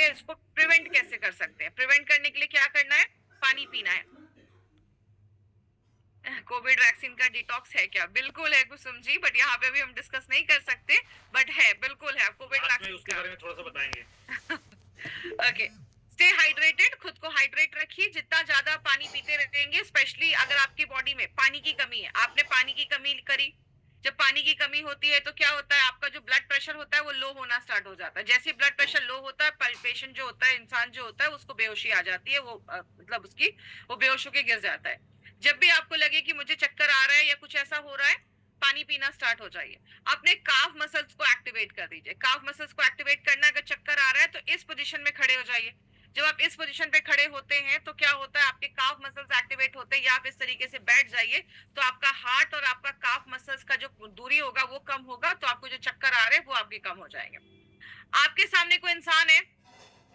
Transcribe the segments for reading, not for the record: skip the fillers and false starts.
फिर इसको प्रिवेंट कैसे कर सकते हैं? प्रिवेंट करने के लिए क्या करना है? पानी पीना है। कोविड वैक्सीन का डिटॉक्स है क्या? बिल्कुल है कुसुम जी, बट यहाँ पे भी हम डिस्कस नहीं कर सकते, बट है, बिल्कुल है कोविड वैक्सीन उसके बारे में थोड़ा सा बताएंगे। ओके, स्टे हाइड्रेटेड, खुद को हाइड्रेट रखिए। जितना ज्यादा पानी पीते रहेंगे, स्पेशली अगर आपकी बॉडी में पानी की कमी है, आपने पानी की कमी करी, जब पानी की कमी होती है तो क्या होता है, आपका जो ब्लड प्रेशर होता है वो लो होना स्टार्ट हो जाता है। जैसे ब्लड प्रेशर लो होता है, पेशेंट जो होता है, इंसान जो होता है, उसको बेहोशी आ जाती है, वो मतलब उसकी वो बेहोश होके गिर जाता है। जब भी आपको लगे कि मुझे चक्कर आ रहा है या कुछ ऐसा हो रहा है, पानी पीना स्टार्ट हो जाइए। अपने काफ मसल्स को एक्टिवेट कर दीजिए। काफ मसल्स को एक्टिवेट करना, अगर चक्कर आ रहा है तो इस पोजीशन में खड़े हो जाइए। जब आप इस पोजीशन पे खड़े होते हैं तो क्या होता है, आपके काफ मसल्स एक्टिवेट होते हैं, या आप इस तरीके से बैठ जाइए तो आपका हार्ट और आपका काफ मसल्स का जो दूरी होगा वो कम होगा, तो आपको जो चक्कर आ रहे हैं वो आपके कम हो जाएंगे। आपके सामने कोई इंसान है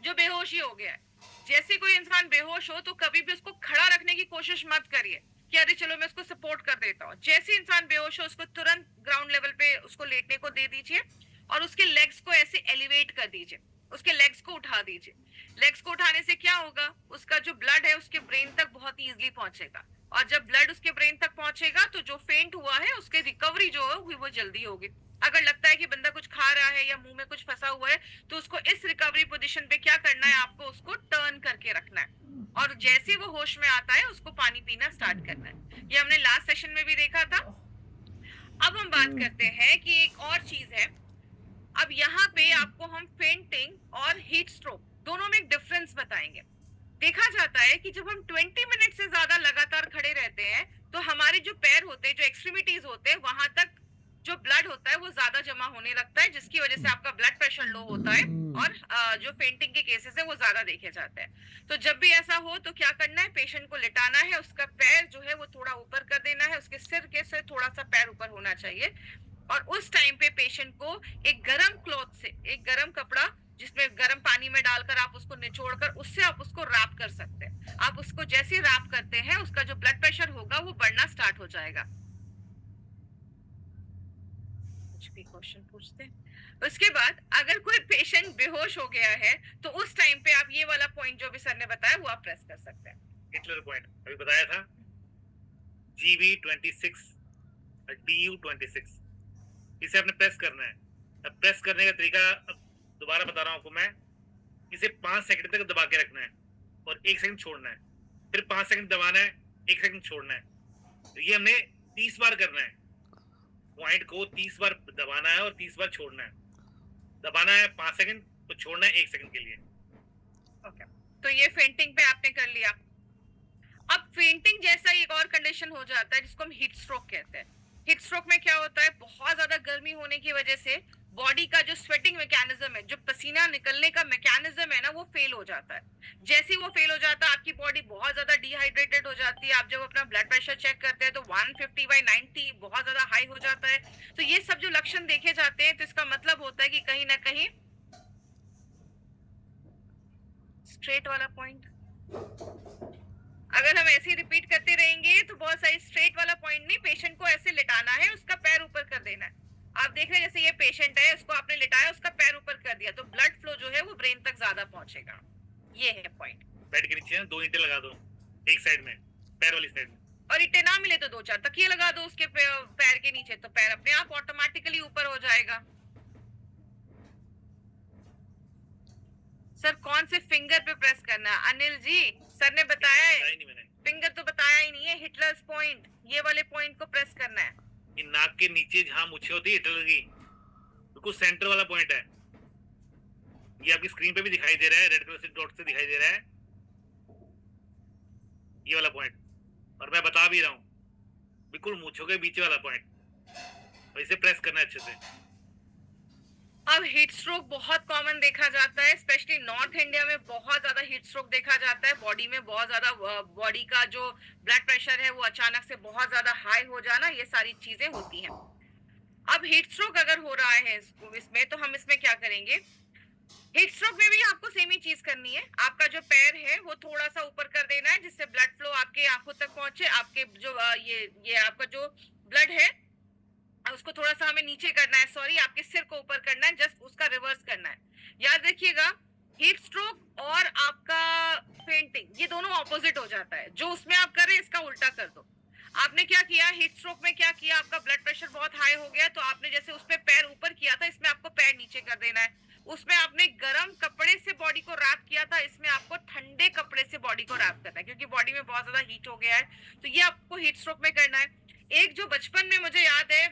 जो बेहोश ही हो गया है, जैसे कोई इंसान बेहोश हो तो कभी भी उसको खड़ा रखने की कोशिश मत करिए कि अरे चलो मैं उसको सपोर्ट कर देता हूँ। जैसे इंसान बेहोश हो, उसको तुरंत ग्राउंड लेवल पे उसको लेटने को दे दीजिए और उसके लेग्स को ऐसे एलिवेट कर दीजिए, उसके लेग्स को उठा दीजिए। लेग्स को उठाने से क्या होगा, उसका जो ब्लड है उसके ब्रेन तक बहुत इजीली पहुंचेगा, और जब ब्लड उसके ब्रेन तक पहुंचेगा तो जो फेंट हुआ है उसके रिकवरी जो होगी वो जल्दी होगी। अगर लगता है कि बंदा कुछ खा रहा है या मुंह में कुछ फंसा हुआ है, तो उसको इस रिकवरी पोजीशन पे क्या करना है, आपको उसको टर्न करके रखना है, और जैसे वो होश में आता है उसको पानी पीना स्टार्ट करना है। ये हमने लास्ट सेशन में भी देखा था। अब हम बात करते हैं कि एक और चीज है। अब यहाँ पे आपको हम फेंटिंग और हीट स्ट्रोक दोनों में एक डिफरेंस बताएंगे। देखा जाता है कि जब हम 20 मिनट से ज्यादा लगातार खड़े रहते हैं तो हमारे जो पैर होते हैं, जो एक्सट्रीमिटीज होते हैं, वहां तक जो ब्लड होता है वो ज्यादा जमा होने लगता है, जिसकी वजह से आपका ब्लड प्रेशर लो होता है और जो फेंटिंग के केसेस है वो ज्यादा देखे जाते हैं। तो जब भी ऐसा हो तो क्या करना है, पेशेंट को लिटाना है, उसका पैर जो है वो थोड़ा ऊपर कर देना है, उसके सिर के से थोड़ा सा पैर ऊपर होना चाहिए, और उस टाइम पे पेशेंट को एक गर्म क्लॉथ से, एक गर्म कपड़ा जिसमें गर्म पानी में डालकर आप उसको निचोड़ कर उससे आप उसको रैप कर सकते हैं। आप उसको जैसे रैप करते हैं उसका जो ब्लड प्रेशर होगा वो बढ़ना स्टार्ट हो जाएगा। कुछ भी क्वेश्चन पूछते हैं। उसके बाद अगर कोई पेशेंट बेहोश हो गया है तो उस टाइम पे आप ये वाला पॉइंट जो भी सर ने बताया वो आप प्रेस कर सकते हैं। हिटलर पॉइंट अभी बताया था, GB26 DU26, इसे आपने प्रेस करना है। अब प्रेस करने का तरीका अब दोबारा बता रहा हूं आपको मैं। इसे 5 सेकंड तक दबा के रखना है और 1 सेकंड छोड़ना है, फिर 5 सेकंड दबाना है, 1 सेकंड छोड़ना है। तो ये हमने 30 बार करना है। पॉइंट को 30 बार दबाना है और 30 बार छोड़ना है। दबाना है 5 सेकंड, तो छोड़ना है 1 सेकंड के लिए। ओके, तो ये फेंटिंग पे आपने कर लिया। अब फेंटिंग जैसा एक और कंडीशन हो जाता है जिसको हम हीट स्ट्रोक कहते हैं। हीट स्ट्रोक में क्या होता है, बहुत ज्यादा गर्मी होने की वजह से बॉडी का जो स्वेटिंग मैकेनिज्म है, जो पसीना निकलने का मैकेनिज्म है ना, वो फेल हो जाता है। जैसे ही वो फेल हो जाता है आपकी बॉडी बहुत ज्यादा डिहाइड्रेटेड हो जाती है। आप जब अपना ब्लड प्रेशर चेक करते हैं तो 150/90 बहुत ज्यादा हाई हो जाता है। तो ये सब जो लक्षण देखे जाते हैं तो इसका मतलब होता है कि कहीं ना कहीं स्ट्रेट वाला पॉइंट, अगर हम ऐसे ही रिपीट करते रहेंगे तो बहुत सारी स्ट्रेट वाला पॉइंट नहीं, पेशेंट को ऐसे लिटाना है, उसका पैर ऊपर कर देना है। आप देख रहे हैं जैसे ये पेशेंट है, उसको आपने लिटाया, उसका पैर ऊपर कर दिया, तो ब्लड फ्लो जो है वो ब्रेन तक ज्यादा पहुंचेगा। ये है पॉइंट। बेड के नीचे 2 ईंटें लगा दो, एक साइड में, पैर वाली साइड में, और ईंटें ना मिले तो 2-4 तकिए लगा दो उसके पैर के नीचे, तो पैर अपने आप ऑटोमेटिकली ऊपर हो जाएगा। सर कौन से फिंगर पे प्रेस करना है? अनिल जी, सर ने बताया है, फिंगर तो बताया ही नहीं है। हिटलर्स पॉइंट, ये वाले पॉइंट को प्रेस करना है। ये नाक के नीचे जहां मुछे होती है हिटलर की, बिल्कुल सेंटर वाला पॉइंट है। ये आपकी स्क्रीन पे भी दिखाई दे रहा है, रेड कलर से डॉट से दिखाई दे रहा है, ये वाला पॉइंट। और मैं बता भी रहा हूँ, बिल्कुल मूंछों के बीच वाला पॉइंट, और इसे प्रेस करना है अच्छे से। अब हीट स्ट्रोक बहुत कॉमन देखा जाता है, स्पेशली नॉर्थ इंडिया में बहुत ज्यादा हीट स्ट्रोक देखा जाता है। बॉडी में बहुत ज्यादा, बॉडी का जो ब्लड प्रेशर है वो अचानक से बहुत ज्यादा हाई हो जाना, ये सारी चीजें होती हैं। अब हीट स्ट्रोक अगर हो रहा है इसमें तो हम इसमें क्या करेंगे, हीट स्ट्रोक में भी आपको सेम ही चीज करनी है। आपका जो पैर है वो थोड़ा सा ऊपर कर देना है जिससे ब्लड फ्लो आपके आंखों तक पहुंचे। आपके जो ये आपका जो ब्लड है उसको थोड़ा सा हमें नीचे करना है, सॉरी आपके सिर को ऊपर करना है, जस्ट उसका रिवर्स करना है। याद रखिएगा, हीट स्ट्रोक और आपका फेंटिंग ये दोनों ऑपोजिट हो जाता है। जो उसमें आप कर रहे हैं इसका उल्टा कर दो। आपने क्या किया, हीट स्ट्रोक में क्या किया, आपका ब्लड प्रेशर बहुत हाई हो गया तो आपने जैसे उसमें पैर ऊपर किया था, इसमें आपको पैर नीचे कर देना है। उसमें आपने गर्म कपड़े से बॉडी को रैप किया था, इसमें आपको ठंडे कपड़े से बॉडी को रैप करना है, क्योंकि बॉडी में बहुत ज्यादा हीट हो गया है। तो ये आपको हीट स्ट्रोक में करना है। एक जो बचपन में मुझे याद है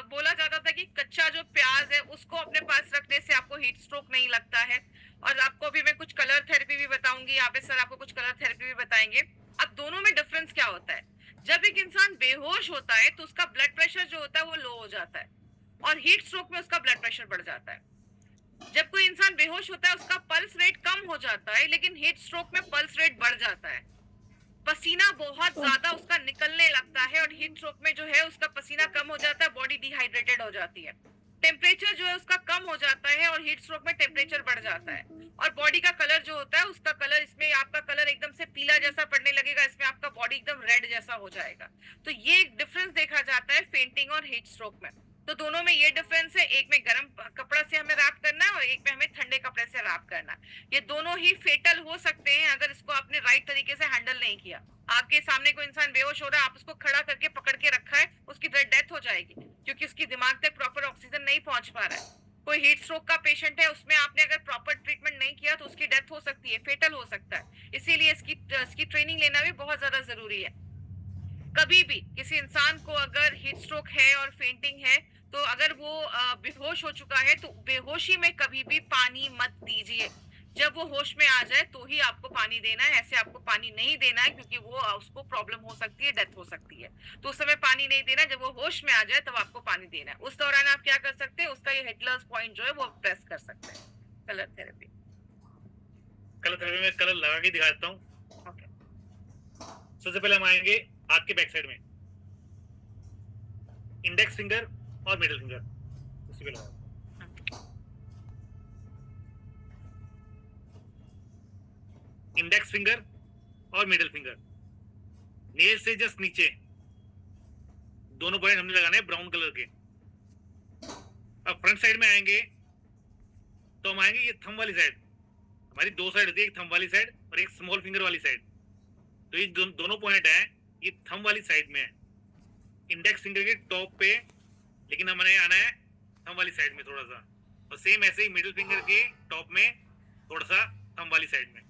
बोला जाता था कि कच्चा जो प्याज है उसको अपने पास रखने से आपको हीट स्ट्रोक नहीं लगता है। और आपको अभी मैं कुछ कलर थेरेपी भी बताऊंगी, यहाँ पे सर आपको कुछ कलर थेरेपी भी बताएंगे। अब दोनों में डिफरेंस क्या होता है, जब एक इंसान बेहोश होता है तो उसका ब्लड प्रेशर जो होता है वो लो हो जाता है, और हीट स्ट्रोक में उसका ब्लड प्रेशर बढ़ जाता है। जब कोई इंसान बेहोश होता है उसका पल्स रेट कम हो जाता है, लेकिन हीट स्ट्रोक में पल्स रेट बढ़ जाता है। पसीना बहुत ज्यादा उसका निकलने लगता है, और हीट स्ट्रोक में जो है उसका पसीना कम हो जाता है, बॉडी डिहाइड्रेटेड हो जाती है। टेम्परेचर जो है उसका कम हो जाता है, और हीट स्ट्रोक में टेम्परेचर बढ़ जाता है। और बॉडी का कलर जो होता है उसका कलर, इसमें आपका कलर एकदम से पीला जैसा पड़ने लगेगा, इसमें आपका बॉडी एकदम रेड जैसा हो जाएगा। तो ये एक डिफरेंस देखा जाता है फेंटिंग और हीट स्ट्रोक में। तो दोनों में ये डिफरेंस है, एक में गर्म कपड़ा से हमें रैप करना है और एक में हमें ठंडे कपड़े से रैप करना है। ये दोनों ही फेटल हो सकते हैं अगर इसको आपने राइट तरीके से हैंडल नहीं किया। आपके सामने कोई इंसान बेहोश हो रहा है, आप उसको खड़ा करके पकड़ के रखा है, उसकी डेथ हो जाएगी, क्योंकि उसकी दिमाग तक प्रॉपर ऑक्सीजन नहीं पहुंच पा रहा है। कोई हीट स्ट्रोक का पेशेंट है, उसमें आपने अगर प्रॉपर ट्रीटमेंट नहीं किया तो उसकी डेथ हो सकती है, फेटल हो सकता है। इसीलिए इसकी ट्रेनिंग लेना भी बहुत ज्यादा जरूरी है। कभी भी किसी इंसान को अगर हीट स्ट्रोक है और फेंटिंग है, तो अगर वो बेहोश हो चुका है तो बेहोशी में कभी भी पानी मत दीजिए। जब वो होश में आ जाए तो ही आपको पानी देना है, ऐसे आपको पानी नहीं देना है, क्योंकि वो उसको प्रॉब्लम हो सकती है, डेथ हो सकती है। तो उस समय पानी नहीं देना, जब वो होश में आ जाए तब आपको पानी देना है। उस दौरान आप क्या कर सकते हैं, उसका ये हिटलर्स पॉइंट जो है वो प्रेस कर सकते हैं। कलर थेरेपी, कलर थेरेपी में कलर लगा के दिखा देता हूँ। ओके। सबसे पहले हम आएंगे हाथ के बैक साइड में, इंडेक्स फिंगर और मिडिल फिंगर, उसी पे लगाओ। इंडेक्स फिंगर और मिडिल फिंगर, नेल से जस्ट नीचे दोनों पॉइंट हमने लगाने हैं ब्राउन कलर के। अब फ्रंट साइड में आएंगे तो हम आएंगे ये थंब वाली साइड। हमारी दो साइड होती है, एक थंब वाली साइड और एक स्मॉल फिंगर वाली साइड। तो ये दोनों पॉइंट है, ये थंब वाली साइड में है, इंडेक्स फिंगर के टॉप पे, लेकिन हमें आना है थंब वाली साइड में थोड़ा सा, और सेम ऐसे ही मिडिल फिंगर के टॉप में थोड़ा सा थंब वाली साइड में।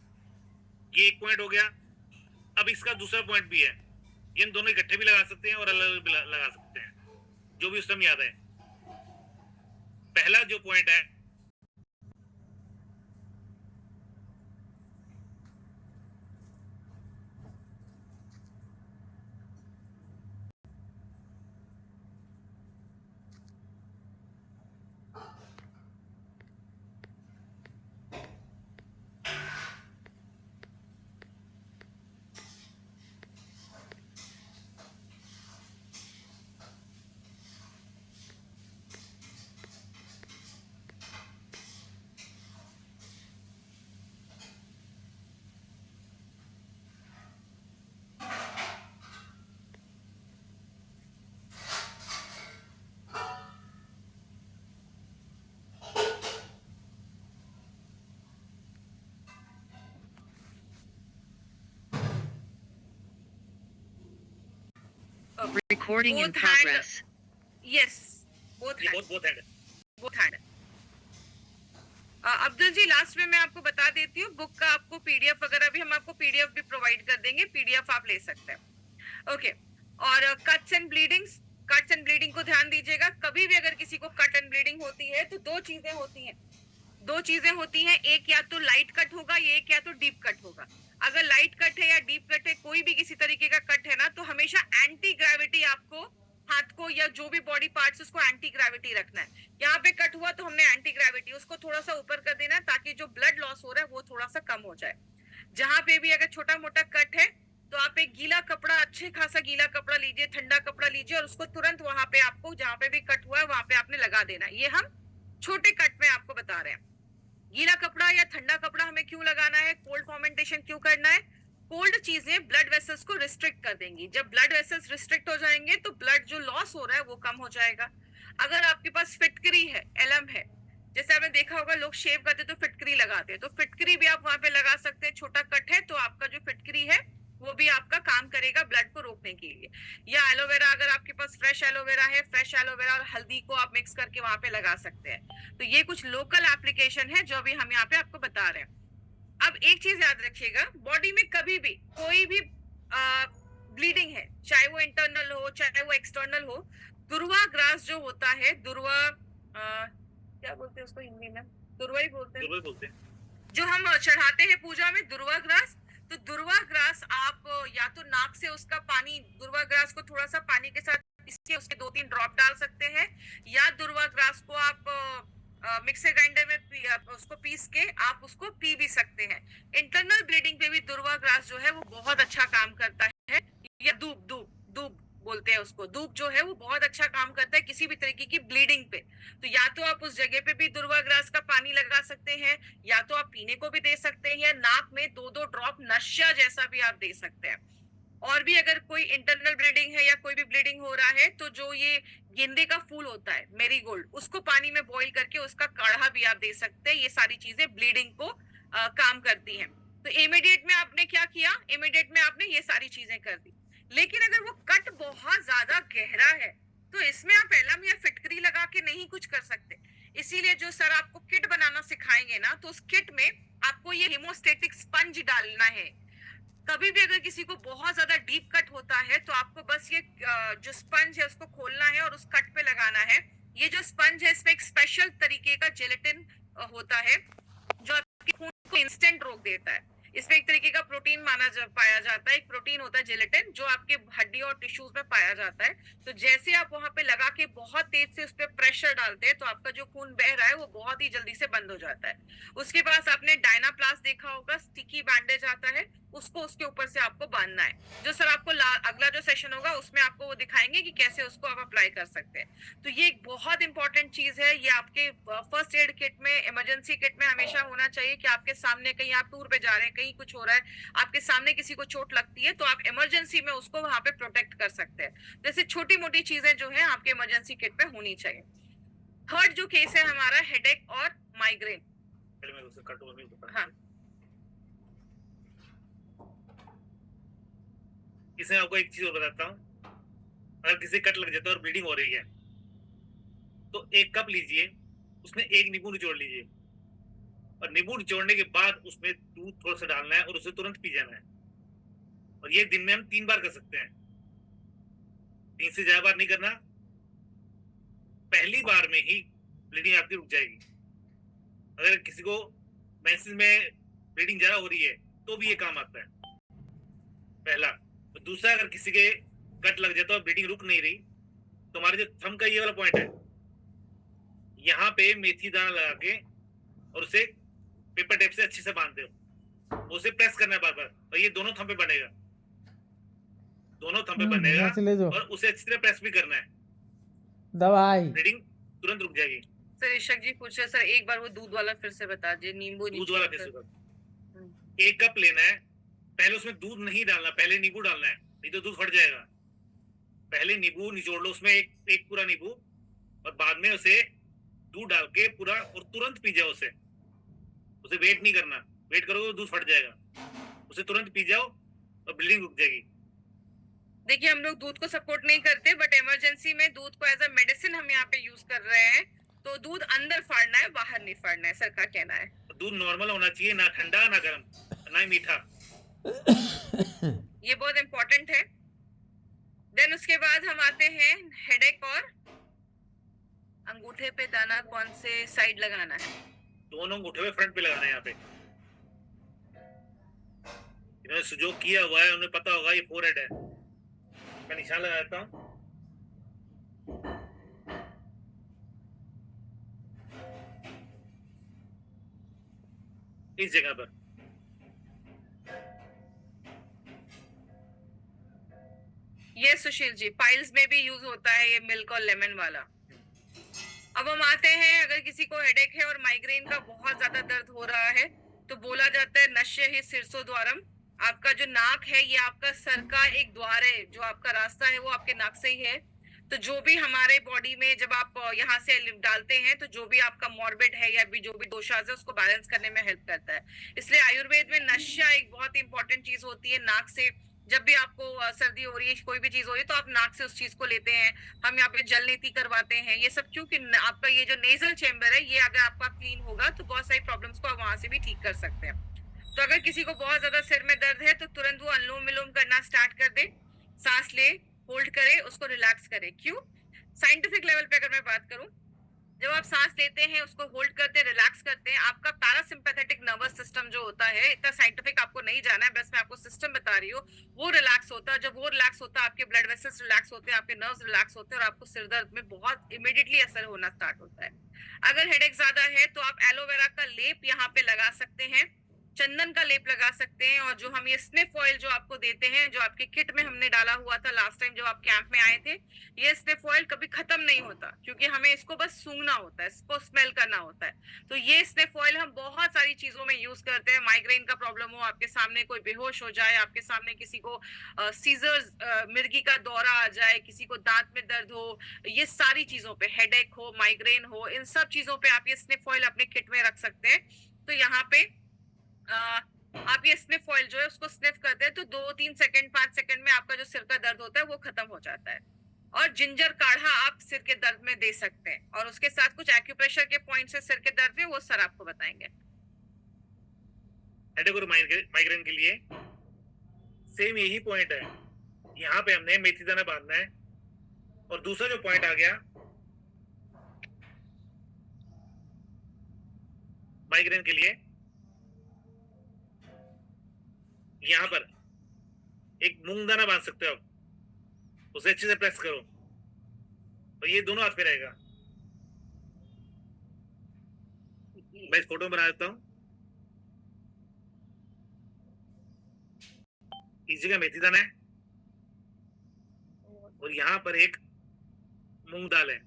ये एक पॉइंट हो गया। अब इसका दूसरा पॉइंट भी है, ये हम दोनों इकट्ठे भी लगा सकते हैं और अलग अलग भी लगा सकते हैं, जो भी उस टाइम याद है। पहला जो पॉइंट है, Recording in Both hand- progress. Yes, both ये hand, both hand, both hand. Abdul ji, last में मैं आपको बता देती हूँ, बुक का आपको पीडीएफ वगैरह भी हम आपको पीडीएफ भी प्रोवाइड कर देंगे, पीडीएफ आप ले सकते हैं। ओके। और cuts and bleedings, cuts and bleeding को ध्यान दीजिएगा। कभी भी अगर किसी को कट एंड ब्लीडिंग होती है तो दो चीजें होती हैं, एक या तो लाइट कट होगा, एक या तो डीप कट होगा। अगर लाइट कट है या डीप कट है, कोई भी किसी तरीके का कट है ना, तो हमेशा एंटी ग्रेविटी आपको हाथ को या जो भी बॉडी पार्ट्स उसको एंटी ग्रेविटी रखना है। यहाँ पे कट हुआ तो हमने एंटी ग्रेविटी उसको थोड़ा सा ऊपर कर देना, ताकि जो ब्लड लॉस हो रहा है वो थोड़ा सा कम हो जाए। जहां पे भी अगर छोटा मोटा कट है तो आप एक गीला कपड़ा, अच्छे खासा गीला कपड़ा लीजिए, ठंडा कपड़ा लीजिए, और उसको तुरंत वहां पे आपको जहां पे भी कट हुआ है वहां पे आपने लगा देना। ये हम छोटे कट में आपको बता रहे हैं। गीला कपड़ा या ठंडा कपड़ा हमें क्यों लगाना है, कोल्ड फॉर्मेंटेशन क्यों करना है? कोल्ड चीजें ब्लड वेसल्स को रिस्ट्रिक्ट कर देंगी। जब ब्लड वेसल्स रिस्ट्रिक्ट हो जाएंगे तो ब्लड जो लॉस हो रहा है वो कम हो जाएगा। अगर आपके पास फिटकरी है, एलम है, जैसे आपने देखा होगा लोग शेव करते तो फिटकरी लगाते हैं, तो फिटकरी भी आप वहां पे लगा सकते हैं। छोटा कट है तो आपका जो फिटकरी है वो भी आपका काम करेगा ब्लड को रोकने के लिए। या एलोवेरा, अगर आपके पास फ्रेश एलोवेरा है, फ्रेश एलोवेरा और हल्दी को आप मिक्स करके वहां पे लगा सकते हैं। तो ये कुछ लोकल एप्लीकेशन है जो अभी हम यहाँ पे आपको बता रहे हैं। अब एक चीज याद रखिएगा, बॉडी में कभी भी कोई भी ब्लीडिंग है, चाहे वो इंटरनल हो चाहे वो एक्सटर्नल हो, दुर्वा ग्रास जो होता है, दुर्वा क्या बोलते हैं उसको हिंदी में, दुर्वा ही बोलते हैं, दुर्वा बोलते हैं। जो हम चढ़ाते हैं पूजा में, दुर्वा ग्रास। तो दुर्वा ग्रास आप या तो नाक से उसका पानी, दुर्वा ग्रास को थोड़ा सा पानी के साथ इसके उसके 2-3 ड्रॉप डाल सकते हैं, या दुर्वा ग्रास को आप मिक्सर ग्राइंडर में उसको पीस के आप उसको पी भी सकते हैं। इंटरनल ब्लीडिंग पे भी दुर्वा ग्रास जो है वो बहुत अच्छा काम करता है। या दूब, दूब दूब बोलते हैं उसको, दूब जो है वो बहुत अच्छा काम करता है किसी भी तरीके की ब्लीडिंग पे। तो या तो आप उस जगह पे भी दुर्वा ग्रास का पानी लगा सकते हैं, या तो आप पीने को भी दे सकते हैं, या नाक में 2-2 ड्रॉप नशा जैसा भी आप दे सकते हैं। और भी अगर कोई इंटरनल ब्लीडिंग है या कोई भी ब्लीडिंग हो रहा है, तो जो ये गेंदे का फूल होता है मेरीगोल्ड, उसको पानी में बॉईल करके उसका काढ़ा भी आप दे सकते हैं। ये सारी चीजें ब्लीडिंग को काम करती हैं। तो इमीडिएट में आपने क्या किया, इमीडिएट में आपने ये सारी चीजें कर दी। लेकिन अगर वो कट बहुत ज्यादा गहरा है तो इसमें आप एलम या फिटकरी लगा के नहीं कुछ कर सकते। इसीलिए जो सर आपको किट बनाना सिखाएंगे ना, तो उस किट में आपको ये हेमोस्टेटिक स्पंज डालना है। कभी भी अगर किसी को बहुत ज्यादा डीप कट होता है तो आपको बस ये जो स्पंज है उसको खोलना है और उस कट पे लगाना है। ये जो स्पंज है इसमें एक स्पेशल तरीके का जेलेटिन होता है जो आपके खून को इंस्टेंट रोक देता है। इसमें एक तरीके का प्रोटीन पाया जाता है, एक प्रोटीन होता है जेलेटिन जो आपके हड्डी और टिश्यूज में पाया जाता है। तो जैसे आप वहां पे लगा के बहुत तेज से उस पर प्रेशर डालते हैं तो आपका जो खून बह रहा है वो बहुत ही जल्दी से बंद हो जाता है। उसके पास आपने डायनाप्लास्ट देखा होगा, स्टिकी बैंडेज आता है, उसको उसके ऊपर से आपको बांधना है। जो सर आपको अगला जो सेशन होगा उसमें आपको वो दिखाएंगे कि कैसे उसको आप अप्लाई कर सकते हैं। तो ये एक बहुत इंपॉर्टेंट चीज है, ये आपके फर्स्ट एड किट में, इमरजेंसी किट में हमेशा होना चाहिए कि आपके सामने कहीं आप टूर पे जा रहे हैं, कहीं कुछ हो रहा है, आपके सामने किसी को चोट लगती है तो आप इमरजेंसी में उसको वहां पे प्रोटेक्ट कर सकते हैं। जैसे छोटी मोटी चीजें जो है आपके इमरजेंसी किट पे होनी चाहिए। थर्ड जो केस है हमारा, हेडेक और माइग्रेन। पहले मैं उसे कट ओवर में हाँ, इसमें आपको एक चीज और बताता हूँ। अगर किसी कट लग जाता है और ब्लीडिंग हो रही है तो एक कप लीजिए, उसमें एक नींबू निचोड़ लीजिए, और नींबू निचोड़ने के बाद उसमें दूध थोड़ा सा डालना है और उसे तुरंत पी जाना है। और ये दिन में हम 3 बार कर सकते हैं, 3 से ज्यादा बार नहीं करना। पहली बार में ही ब्लीडिंग आपकी रुक जाएगी। अगर किसी को मेंसेस में ब्लीडिंग ज्यादा हो रही है तो भी ये काम आता है, पहला। और दूसरा, अगर किसी के कट लग जाता है और ब्लीडिंग रुक नहीं रही तो हमारे जो थंब का ये वाला पॉइंट है, यहाँ पे मेथी दाना लगा के और उसे पेपर टेप से अच्छे से बांध दो, उसे प्रेस करना है बार बार, और ये दोनों थंब पे बनेगा, दोनों थंब पे बनेगा, और उसे अच्छी तरह प्रेस भी करना है। दवाई ब्लीडिंग तुरंत रुक जाएगी। सर ईशक जी पूछ रहे सर एक बार वो दूध वाला फिर से बता दीजिए, नींबू दूध वाला फिर से 1 कप लेना है, पहले उसमें दूध नहीं डालना, पहले नींबू डालना है, नहीं तो दूध फट जाएगा। पहले नींबू निचोड़ लो उसमें एक पूरा नींबू, और बाद में उसे दूध डाल के पूरा, और तुरंत पी जाओ उसे वेट नहीं करना, वेट करोगे तो दूध फट जाएगा। उसे तुरंत पी जाओ और ब्लीडिंग रुक जाएगी। देखिए हम लोग दूध को सपोर्ट नहीं करते, बट इमरजेंसी में दूध को एज अ मेडिसिन हम यहाँ पे यूज कर रहे हैं। तो दूध अंदर फाड़ना है, बाहर नहीं फाड़ना है, सर का कहना है। दूध नॉर्मल होना चाहिए, ना ठंडा ना गर्म ना ही मीठा। ये बहुत इंपॉर्टेंट है। देन उसके बाद हम आते हैं हेडेक और अंगूठे पे दाना कौन से साइड लगाना है। दोनों अंगूठे पे फ्रंट पे लगाना है। यहाँ पे इन्होंने जो किया हुआ है उन्हें पता होगा ये फोरहेड है। मैं निशान लगा देता हूँ। इस जगह पर ये सुशील जी पाइल्स में भी यूज होता है ये मिल्क और लेमन वाला। अब हम आते हैं, अगर किसी को हेडेक है और माइग्रेन का बहुत ज्यादा दर्द हो रहा है तो बोला जाता है नश्य ही सिरसो द्वारम। आपका जो नाक है ये आपका सर का एक द्वार है, जो आपका रास्ता है वो आपके नाक से ही है। तो जो भी हमारे बॉडी में जब आप यहाँ से डालते हैं तो जो भी आपका मॉर्बिड है या भी जो भी दोषाज है उसको बैलेंस करने में हेल्प करता है। इसलिए आयुर्वेद में नश्या एक बहुत इंपॉर्टेंट चीज होती है। नाक से जब भी आपको सर्दी हो रही है, कोई भी चीज हो रही है, तो आप नाक से उस चीज को लेते हैं। हम यहाँ पे जल नीति करवाते हैं। ये सब क्योंकि आपका ये जो नेजल चेम्बर है, ये अगर आपका क्लीन होगा तो बहुत सारी प्रॉब्लम्स को आप वहां से भी ठीक कर सकते हैं। तो अगर किसी को बहुत ज्यादा सिर में दर्द है तो तुरंत वो अनुलोम विलोम करना स्टार्ट कर दे। सांस ले, होल्ड करे, उसको रिलैक्स करे। क्यों? साइंटिफिक लेवल पे अगर मैं बात करूं, जब आप सांस लेते हैं, उसको होल्ड करते हैं, रिलैक्स करते हैं, आपका पैरासिम्पैथेटिक नर्वस सिस्टम जो होता है, इतना साइंटिफिक आपको नहीं जाना है, बस मैं आपको सिस्टम बता रही हूँ, वो रिलैक्स होता है। जब वो रिलैक्स होता है, आपके ब्लड वेसल्स रिलैक्स होते हैं, आपके नर्व्स रिलैक्स होते हैं और आपको सिर दर्द में बहुत इमीडिएटली असर होना स्टार्ट होता है। अगर हेडेक ज्यादा है तो आप एलोवेरा का लेप यहाँ पे लगा सकते हैं, चंदन का लेप लगा सकते हैं, और जो हम ये स्निफ ऑयल जो आपको देते हैं, जो आपके किट में हमने डाला हुआ था लास्ट टाइम जब आप कैंप में आए थे, ये स्निफ ऑयल कभी खत्म नहीं होता, क्योंकि हमें इसको बस सूंघना होता है, इसको स्मेल करना होता है। तो ये स्निफ ऑयल हम बहुत सारी चीजों में यूज करते हैं। माइग्रेन का प्रॉब्लम हो, आपके सामने कोई बेहोश हो जाए, आपके सामने किसी को सीजर्स मिर्गी का दौरा आ जाए, किसी को दांत में दर्द हो, ये सारी चीजों पे, हेडेक हो, माइग्रेन हो, इन सब चीजों पे आप ये स्निफ ऑयल अपने किट में रख सकते हैं। तो यहाँ पे आप ये स्निफ ऑयल जो है उसको स्निफ करते हैं तो 2-3 सेकंड 5 सेकंड में आपका जो सिर का दर्द होता है वो खत्म हो जाता है। और जिंजर काढ़ा आप सिर के दर्द में दे सकते हैं, और उसके साथ कुछ एक्यूप्रेशर के पॉइंट से सिर के दर्द में, वो सर आपको बताएंगे। हेडेक और माइग्रेन के लिए सेम यही पॉइंट है। यहाँ पे हमने मेथी दाना बांधना है, और दूसरा जो पॉइंट आ गया माइग्रेन के लिए, यहाँ पर एक मूंग दाना बांध सकते हो आप, उसे अच्छे से प्रेस करो, और ये दोनों हाथ पे रहेगा। मैं इस फोटो में बना देता हूँ। इस जगह मेथी दाना है, और यहाँ पर एक मूंग दाल है।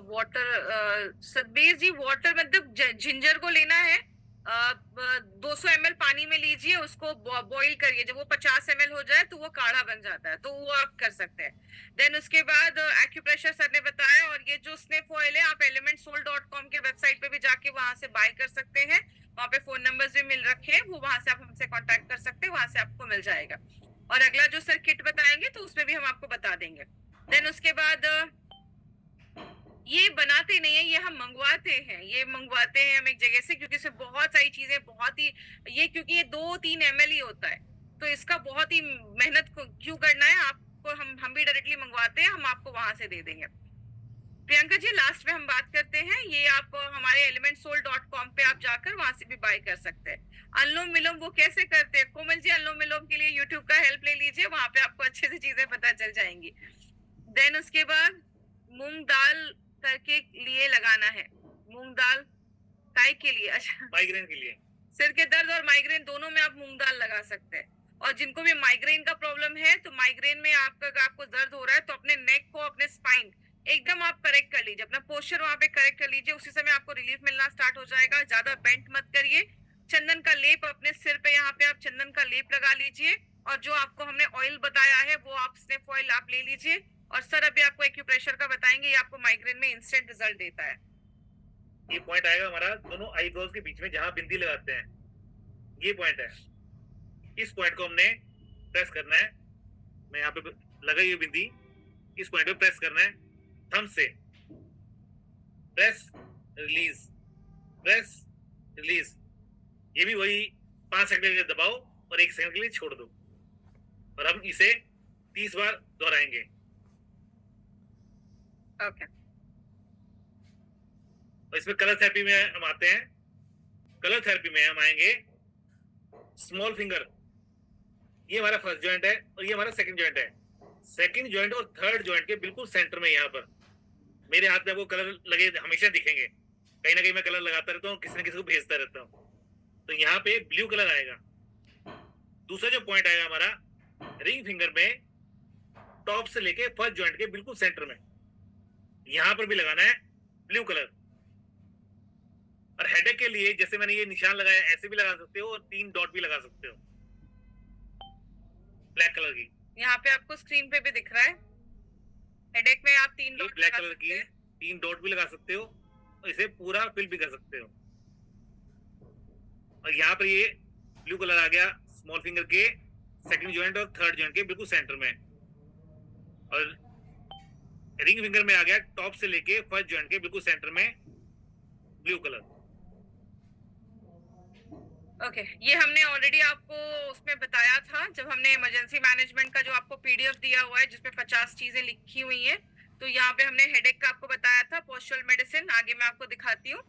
वाटर, सतबीर जी, वाटर मतलब जिंजर को लेना है, 200 ml पानी में लीजिए, उसको बॉईल करिए, जब वो 50 ml हो जाए तो वो काढ़ा बन जाता है, तो वो आप कर सकते हैं। देन उसके बाद एक्यूप्रेशर सर ने बताया, और ये जो स्निफ ऑयल है आप elementsol.com के वेबसाइट पे भी जाके वहां से बाय कर सकते हैं। वहां पे फोन नंबर्स भी मिल रखे हैं, वो वहां से आप हमसे कांटेक्ट कर सकते हैं, वहां से आपको मिल जाएगा। और अगला जो सर किट बताएंगे तो उसमें भी हम आपको बता देंगे। देन उसके बाद ये बनाते नहीं है, ये हम मंगवाते हैं, ये मंगवाते हैं हम एक जगह से, क्योंकि इसमें बहुत सारी चीजें बहुत ही, ये क्योंकि ये 2-3 ml ही होता है, तो इसका बहुत ही मेहनत क्यों करना है आपको, हम भी डायरेक्टली मंगवाते हैं, हम आपको वहां से दे देंगे। प्रियंका जी, लास्ट में हम बात करते हैं, ये आप हमारे elementsol.com पे आप जाकर वहां से भी बाय कर सकते हैं। अनुलोम विलोम वो कैसे करते हैं कोमल जी? अनुलोम विलोम के लिए यूट्यूब का हेल्प ले लीजिए, वहां पे आपको अच्छे से चीजें पता चल जाएंगी। देन उसके बाद मूंग दाल करके लिए लगाना है। मूंग दाल काय के लिए? अच्छा, माइग्रेन के लिए। सिर के दर्द और माइग्रेन दोनों में आप मूंग दाल लगा सकते हैं। और जिनको भी माइग्रेन का प्रॉब्लम है, तो माइग्रेन में आपको दर्द हो रहा है तो अपने नेक को, अपने स्पाइन एकदम आप करेक्ट कर लीजिए, अपना पोस्चर वहां पे करेक्ट कर लीजिए, उसी समय आपको रिलीफ मिलना स्टार्ट हो जाएगा। ज्यादा बेंट मत करिए। चंदन का लेप अपने सिर पे, यहाँ पे आप चंदन का लेप लगा लीजिए, और जो आपको हमने ऑयल बताया है वो आप स्निफ ऑयल आप ले लीजिए। और सर अभी आपको एक्यूप्रेशर का बताएंगे, ये आपको माइग्रेन में इंस्टेंट रिजल्ट देता है। ये पॉइंट आएगा हमारा दोनों आईब्रोज के बीच में, जहां बिंदी लगाते हैं, ये पॉइंट है। इस पॉइंट को हमने प्रेस करना है। मैं यहाँ पे लगाई हुई बिंदी, इस पॉइंट पे प्रेस करना है थंब से। Press release, press release. ये भी वही 5 सेकंड के लिए दबाओ और 1 सेकंड के लिए छोड़ दो, और हम इसे 30 बार दोहराएंगे। ओके। और इसमें कलर थेरेपी में हम आते हैं। कलर थेरेपी में हम आएंगे स्मॉल फिंगर, ये हमारा फर्स्ट जॉइंट है और ये हमारा सेकंड जॉइंट है। सेकंड जॉइंट और थर्ड जॉइंट के बिल्कुल सेंटर में, यहाँ पर मेरे हाथ में आपको कलर लगे हमेशा दिखेंगे। कहीं ना कहीं मैं कलर लगाता रहता हूँ, किसी न किसी को भेजता रहता हूँ। तो यहाँ पे ब्लू कलर आएगा। दूसरा जो पॉइंट आएगा हमारा रिंग फिंगर में, टॉप से लेके फर्स्ट जॉइंट के बिल्कुल सेंटर में, यहाँ पर भी लगाना है ब्लू कलर। और हेडेक के लिए जैसे मैंने ये निशान लगाया, ऐसे भी लगा सकते हो, और 3 डॉट भी लगा सकते हो ब्लैक कलर की। यहाँ पे आपको स्क्रीन पे भी दिख रहा है, हेडेक में आप 3 ये डॉट ब्लैक लगा कलर की सकते हैं। 3 डॉट भी लगा सकते हो और इसे पूरा फिल भी कर सकते हो। और यहाँ पर ये ब्लू कलर आ गया स्मॉल फिंगर के सेकंड जॉइंट और थर्ड जॉइंट के बिल्कुल सेंटर में, और रिंग फिंगर में आ गया टॉप से लेके फर्स्ट जॉइंट के बिल्कुल सेंटर में ब्लू कलर। ओके, ये हमने ऑलरेडी आपको उसमें बताया था जब हमने इमरजेंसी मैनेजमेंट का जो आपको पीडीएफ दिया हुआ है जिसमें 50 चीजें लिखी हुई हैं, तो यहाँ पे हमने हेडेक का आपको बताया था, पोस्चरल मेडिसिन आगे मैं आपको दिखाती हूँ।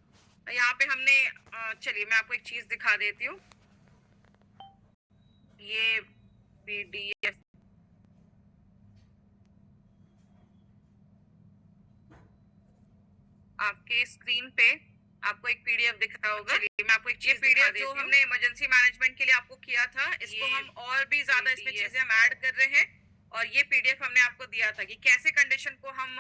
यहाँ पे हमने चलिए मैं आपको एक चीज दिखा देती हूँ, ये पीडीएफ आपके स्क्रीन पे आपको एक पीडीएफ दिख रहा होगा। चलिए मैं आपको एक चीज पीडीएफ जो हमने इमरजेंसी मैनेजमेंट के लिए आपको किया था, इसको हम और भी ज्यादा इसमें चीजें हम ऐड कर रहे हैं, और ये पीडीएफ हमने आपको दिया था कि कैसे कंडीशन को हम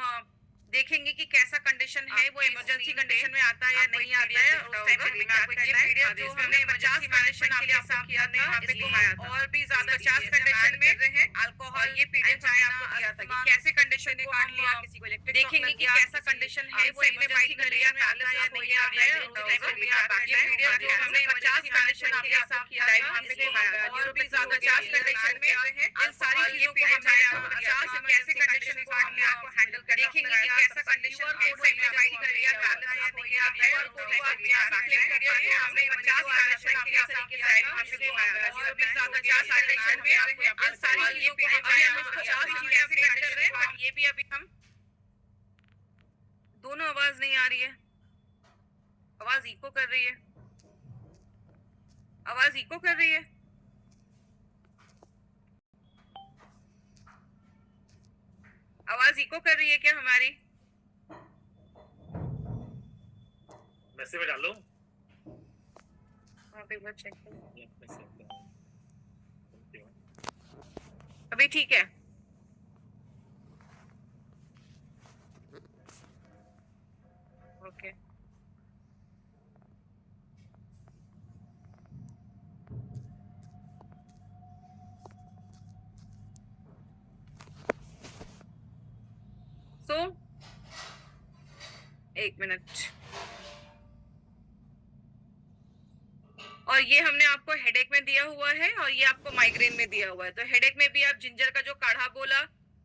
देखेंगे कि कैसा कंडीशन है, वो इमरजेंसी कंडीशन में आता है या नहीं आता है। उस टाइम पे मैं आपको ये पीडीएफ जो हमने 50 कंडीशन के लिए आपको किया था, इसको हम और भी ज्यादा 50 कंडीशन में रहे हैं। अल्कोहल ये पीडीएफ हमने आपको दिया था कि कैसे कंडीशन को हम किसी को देखेंगे कि कैसा कंडीशन है, वो इमरजेंसी कंडीशन में आता है या नहीं आता है। उस टाइम पे मैं आपको ये पीडीएफ जो हमने 50 कंडीशन के लिए आपको किया था, इसको और भी ज्यादा 50 कंडीशन में रहे। इन सारी चीजों को हमने आपको दिया था, कैसे कंडीशन को हमने आपको हैंडल करना देखेंगे कि कैसा कंडीशन है, सेट में बाइट करिए आपको ये और कोड को आप यहाँ क्लिक करिए। हमने 50 कंडीशन के लिए तरीके से आपको दिखाया और भी ज्यादा 50 कंडीशन में रहे। इन सारी चीजों को अभी हम इसको 50 चीजें कैसे कर रहे हैं, बट ये भी अभी हम दोनों आवाज नहीं आ रही है, आवाज इको कर रही है, आवाज इको कर रही है। आवाज इको कर रही है क्या हमारी? मैसेज में डालो वहाँ पे एक बार चेक करो, अभी ठीक है। ओके सो एक मिनट, और ये हमने आपको हेडेक में दिया हुआ है और ये आपको माइग्रेन में दिया हुआ है। तो हेडेक में भी आप जिंजर का जो काढ़ा बोला,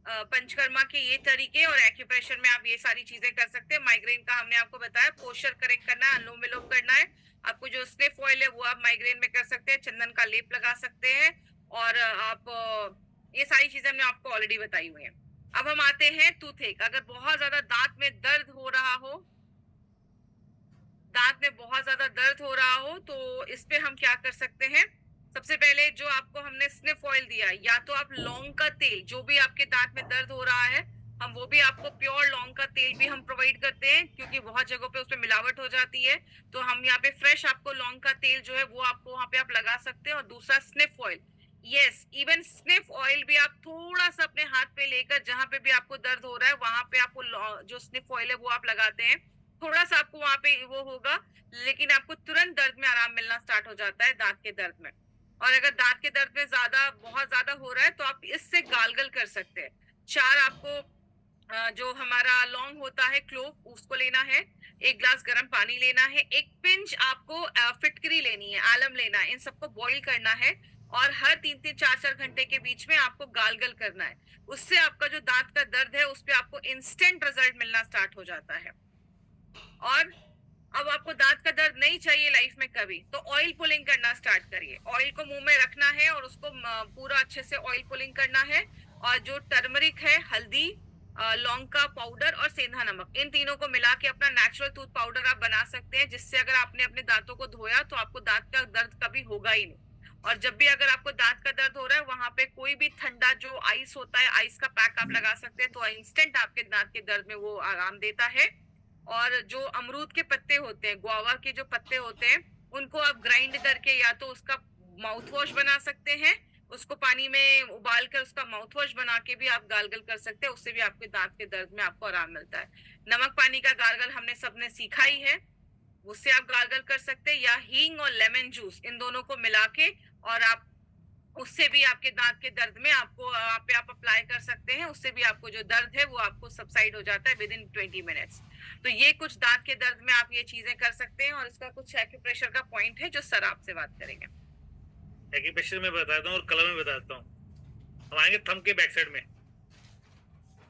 पंचकर्मा के ये तरीके, और एक्यूप्रेशर में आप ये सारी चीजें कर सकते हैं। माइग्रेन का हमने आपको बताया, पोस्चर करेक्ट करना है, अनुलोम विलोम करना है। आपको जो स्निफ ऑयल है वो आप माइग्रेन में कर सकते हैं, चंदन का लेप लगा सकते हैं, और आप ये सारी चीजें हमने आपको ऑलरेडी बताई हुई है। अब हम आते हैं टूथेक। अगर बहुत ज्यादा दांत में दर्द हो रहा हो, दांत में बहुत ज्यादा दर्द हो रहा हो, तो इस पे हम क्या कर सकते हैं। सबसे पहले जो आपको हमने स्निफ ऑयल दिया, या तो आप लौंग का तेल, जो भी आपके दांत में दर्द हो रहा है, हम वो भी आपको प्योर लौंग का तेल भी हम प्रोवाइड करते हैं, क्योंकि बहुत जगहों पे उसमें मिलावट हो जाती है। तो हम यहाँ पे फ्रेश आपको लौंग का तेल जो है वो आपको वहाँ पे आप लगा सकते हैं। और दूसरा sniff oil, yes, even sniff oil भी आप थोड़ा सा अपने हाथ पे लेकर जहां पे भी आपको दर्द हो रहा है वहां पे आपको जो स्निफ ऑयल है वो आप लगाते हैं। थोड़ा सा आपको वहां पे वो होगा, लेकिन आपको तुरंत दर्द में आराम मिलना स्टार्ट हो जाता है, दांत के दर्द में। और अगर दांत के दर्द में बहुत ज्यादा हो रहा है तो आप इससे गार्गल कर सकते हैं। 4 आपको जो हमारा लौंग होता है, क्लोव, उसको लेना है, 1 ग्लास गर्म पानी लेना है, 1 पिंच आपको फिटकरी लेनी है, आलम लेना है, इन सबको बॉईल करना है, और हर 3-3 4-4 घंटे के बीच में आपको गार्गल करना है। उससे आपका जो दांत का दर्द है उस पे आपको इंस्टेंट रिजल्ट मिलना स्टार्ट हो जाता है। और अब आपको दांत का दर्द नहीं चाहिए लाइफ में कभी, तो ऑयल पुलिंग करना स्टार्ट करिए। ऑयल को मुंह में रखना है और उसको पूरा अच्छे से ऑयल पुलिंग करना है। और जो टर्मरिक है, हल्दी, लौंग का पाउडर और सेंधा नमक, इन तीनों को मिला के अपना नेचुरल टूथ पाउडर आप बना सकते हैं, जिससे अगर आपने अपने दांतों को धोया तो आपको दांत का दर्द कभी होगा ही नहीं। और जब भी अगर आपको दांत का दर्द हो रहा है, वहां पे कोई भी ठंडा जो आइस होता है, आइस का पैक आप लगा सकते हैं, तो इंस्टेंट आपके दांत के दर्द में वो आराम देता है। और जो अमरूद के पत्ते होते हैं, गुआवा के जो पत्ते होते हैं, उनको आप ग्राइंड करके या तो उसका माउथ वॉश बना सकते हैं, उसको पानी में उबाल कर उसका माउथ वॉश बना के भी आप गार्गल कर सकते हैं, उससे भी आपके दांत के दर्द में आपको आराम मिलता है। नमक पानी का गार्गल हमने सबने सीखा ही है, उससे आप गार्गल कर सकते हैं, या हींग और लेमन जूस, इन दोनों को मिला के और आप उससे भी आपके दांत के दर्द में आपको आप अप्लाई कर सकते हैं, उससे भी आपको जो दर्द है वो आपको सबसाइड हो जाता है विद इन 20 मिनट्स। तो ये कुछ दांत के दर्द में आप ये चीजें कर सकते हैं, और इसका कुछ एक्यूप्रेशर का पॉइंट है जो सर आपसे बात करेंगे। एक्यूप्रेशर में बताता हूँ और कलर में बताता हूँ। हम आएंगे थंब के बैक साइड में,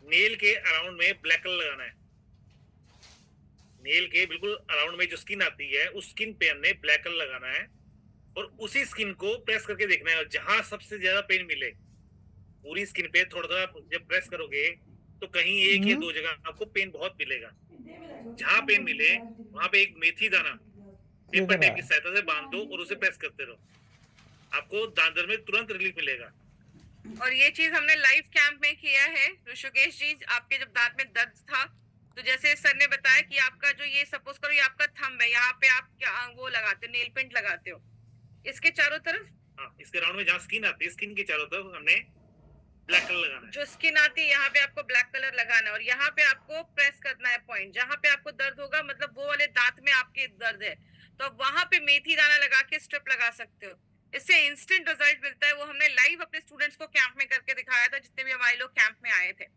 नेल के अराउंड में ब्लैक कलर लगाना है। नेल के बिल्कुल अराउंड में जो स्किन आती है उस स्किन पे हमने ब्लैक कलर लगाना है, और उसी स्किन को प्रेस करके देखना है, और जहां सबसे ज्यादा पेन मिले पूरी स्किन पे थोड़ा थोड़ा जब प्रेस करोगे तो कहीं एक या दो जगह आपको पेन बहुत मिलेगा। जहां पेन मिले वहां पे एक मेथी दाना पेपर टेप की सहायता से बांध दो और उसे प्रेस करते रहो, आपको दांत दर्द में तुरंत रिलीफ मिलेगा। और ये चीज हमने लाइव कैंप में किया है ऋषिकेश जी। आपके जब दांत में दर्द था तो जैसे सर ने बताया कि आपका जो ये सपोज करो ये आपका थंब है, यहाँ पे आप क्या वो लगाते हो, नेल पेंट लगाते हो इसके चारों तरफ। हाँ, इसके राउंड में जहाँ स्किन आती है स्किन के चारों तरफ हमने ब्लैक कलर लगाना है। जो स्किन आती है यहाँ पे आपको ब्लैक कलर लगाना है, और यहाँ पे आपको प्रेस करना है पॉइंट जहाँ पे आपको दर्द होगा, मतलब वो वाले दांत में आपके दर्द है तो आप वहां पे मेथी दाना लगा के स्ट्रिप लगा सकते हो। इससे इंस्टेंट रिजल्ट मिलता है। वो हमने लाइव अपने स्टूडेंट्स को कैंप में करके दिखाया था, जितने भी हमारे लोग कैंप में आए थे।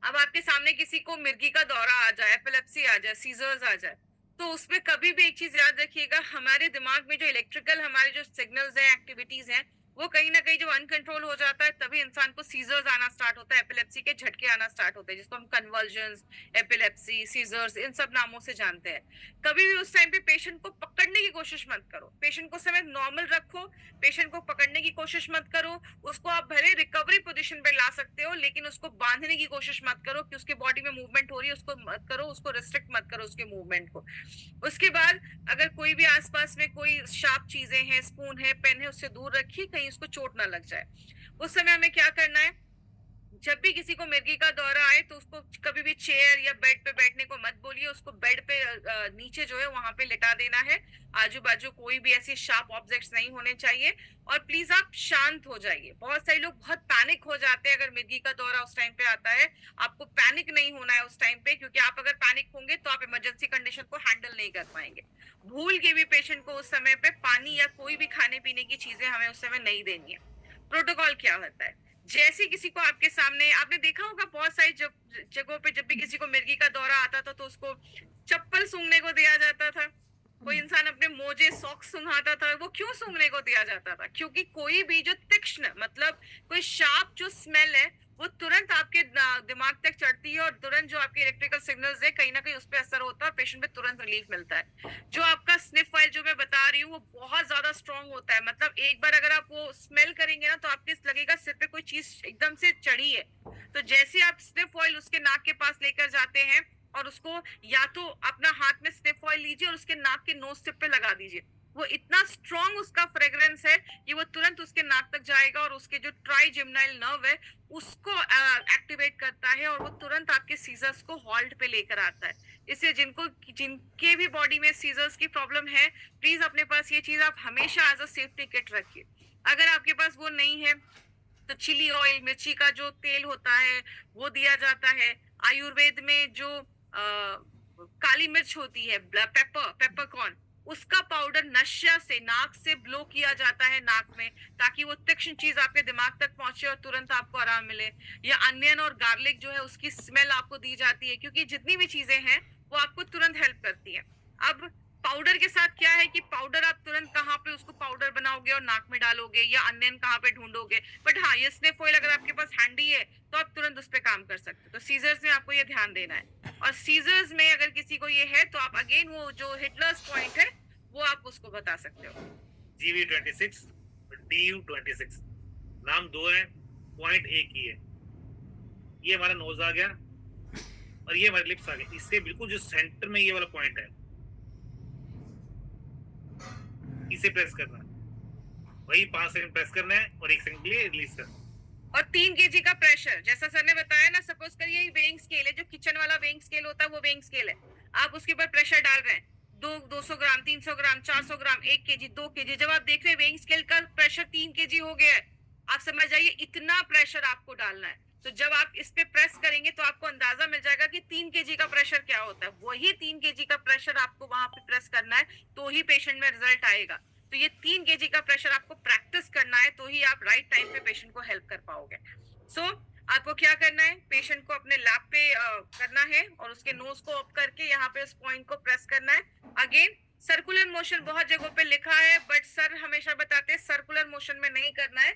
अब आपके सामने किसी को मिर्गी का दौरा आ जाए, एपिलेप्सी आ जाए, सीजर्स आ जाए, तो उसमें कभी भी एक चीज याद रखिएगा, हमारे दिमाग में जो इलेक्ट्रिकल हमारे जो सिग्नल्स हैं, एक्टिविटीज हैं, वो कहीं ना कहीं जब अनकंट्रोल हो जाता है तभी इंसान को सीजर्स आना स्टार्ट होता है, एपिलेप्सी के झटके आना स्टार्ट होते हैं, जिसको हम कन्वर्जन्स, एपिलेप्सी, सीजर्स इन सब नामों से जानते हैं। कभी भी उस टाइम पे पेशेंट को पकड़ने की कोशिश मत करो, पेशेंट को समय नॉर्मल रखो, पेशेंट को पकड़ने की कोशिश मत करो। उसको आप भले रिकवरी पोजीशन पे ला सकते हो, लेकिन उसको बांधने की कोशिश मत करो कि उसके बॉडी में मूवमेंट हो रही है उसको मत करो, उसको रिस्ट्रिक्ट मत करो उसके मूवमेंट को। उसके बाद अगर कोई भी आसपास में कोई शार्प चीजें हैं, स्पून है, पेन है, उससे दूर रखिए, कहीं उसको चोट ना लग जाए। उस समय हमें क्या करना है, जब भी किसी को मिर्गी का दौरा आए तो उसको कभी भी चेयर या बेड पे बैठने को मत बोलिए, उसको बेड पे नीचे जो है वहां पे लिटा देना है। आजू बाजू कोई भी ऐसे शार्प ऑब्जेक्ट्स नहीं होने चाहिए, और प्लीज आप शांत हो जाइए। बहुत सारे लोग बहुत पैनिक हो जाते हैं अगर मिर्गी का दौरा उस टाइम पे आता है। आपको पैनिक नहीं होना है उस टाइम पे, क्योंकि आप अगर पैनिक होंगे तो आप इमरजेंसी कंडीशन को हैंडल नहीं कर पाएंगे। भूल के भी पेशेंट को उस समय पे पानी या कोई भी खाने पीने की चीजें हमें उस समय नहीं देनी है। प्रोटोकॉल क्या होता है, जैसे किसी को आपके सामने, आपने देखा होगा बहुत सारी जगहों पे जब भी किसी को मिर्गी का दौरा आता था तो उसको चप्पल सूंघने को दिया जाता था। कोई इंसान अपने मोजे सॉक्स सूंघाता था। वो क्यों सूंघने को दिया जाता था? क्योंकि कोई भी जो तीक्ष्ण मतलब कोई शार्प जो स्मेल है वो तुरंत आपके दिमाग तक चढ़ती है, और तुरंत जो आपके इलेक्ट्रिकल सिग्नल्स है कहीं ना कहीं उस पर असर होता है और पेशेंट पे तुरंत रिलीफ मिलता है। जो आपका स्निफ ऑयल जो मैं बता रही हूँ वो बहुत ज्यादा स्ट्रॉन्ग होता है, मतलब एक बार अगर आप वो स्मेल करेंगे ना तो आपके लगेगा सिर पे कोई चीज एकदम से चढ़ी है। तो जैसे आप स्निफ ऑयल उसके नाक के पास लेकर जाते हैं, और उसको या तो अपना हाथ में स्निफ ऑयल लीजिए और उसके नाक के नोज टिप पे लगा दीजिए। वो इतना स्ट्रॉन्ग उसका फ्रेग्रेंस है कि वो तुरंत उसके नाक तक जाएगा और उसके जो ट्राइजेमिनल नर्व है उसको एक्टिवेट करता है, और वो तुरंत आपके सीजर्स को हॉल्ट पे लेकर आता है। इससे जिनके भी बॉडी में सीजर्स की प्रॉब्लम है, प्लीज अपने पास ये चीज आप हमेशा एज अ सेफ्टी किट रखिए। अगर आपके पास वो नहीं है तो चिली ऑयल, मिर्ची का जो तेल होता है वो दिया जाता है। आयुर्वेद में जो काली मिर्च होती है, पेपरकॉर्न, उसका पाउडर नशा से नाक से ब्लो किया जाता है नाक में, ताकि वो तीक्ष्ण चीज आपके दिमाग तक पहुंचे और तुरंत आपको आराम मिले। या अनियन और गार्लिक जो है उसकी स्मेल आपको दी जाती है, क्योंकि जितनी भी चीजें हैं वो आपको तुरंत हेल्प करती है। अब पाउडर के साथ क्या है कि पाउडर आप तुरंत कहाँ पे उसको पाउडर बनाओगे और नाक में डालोगे, या अनियन कहाँ पे ढूंढोगे। बट हाँ, ये स्निफ ऑयल अगर आपके पास हैंडी है तो आप तुरंत उस पर काम कर सकते हो। तो सीजर्स में आपको ये ध्यान देना है। और सीजर्स में अगर किसी को ये है तो आप अगेन वो जो हिटलर्स पॉइंट है वो आप उसको बता सकते हो। GV26 DU26 नाम दो है, पॉइंट एक ही है। ये हमारा नोज आ गया और ये हमारे लिप्स आ गए। इससे बिल्कुल जो सेंटर में ये वाला पॉइंट है इसे प्रेस करना है, वही 5 सेकंड प्रेस करना है और 1 सेकंड के लिए रिलीज करना है। और 3 kg का प्रेशर, जैसा सर ने बताया ना, सपोज करिए वेइंग स्केल है, जो किचन वाला वेइंग स्केल होता है वो वेइंग स्केल है। आप उसके ऊपर प्रेशर डाल रहे हैं 200 ग्राम, 300 ग्राम, 400 ग्राम, 1 kg, 2 kg। जब आप देख रहे हैं वेइंग स्केल का प्रेशर 3 kg हो गया है, आप समझ जाइए इतना प्रेशर आपको डालना है। तो जब आप इस पे प्रेस करेंगे तो आपको अंदाजा मिल जाएगा कि 3 kg का प्रेशर क्या होता है। वही 3 kg का प्रेशर आपको वहां पे प्रेस करना है, तो ही पेशेंट में रिजल्ट आएगा। तो ये 3 केजी का प्रेशर आपको प्रैक्टिस करना है, तो ही आप राइट टाइम पे पेशेंट को हेल्प कर पाओगे। सो आपको क्या करना है, पेशेंट को अपने लैप पे करना है और उसके नोज को अप करके यहाँ पे उस पॉइंट को प्रेस करना है। अगेन सर्कुलर मोशन बहुत जगहों पे लिखा है, बट सर हमेशा बताते हैं सर्कुलर मोशन में नहीं करना है।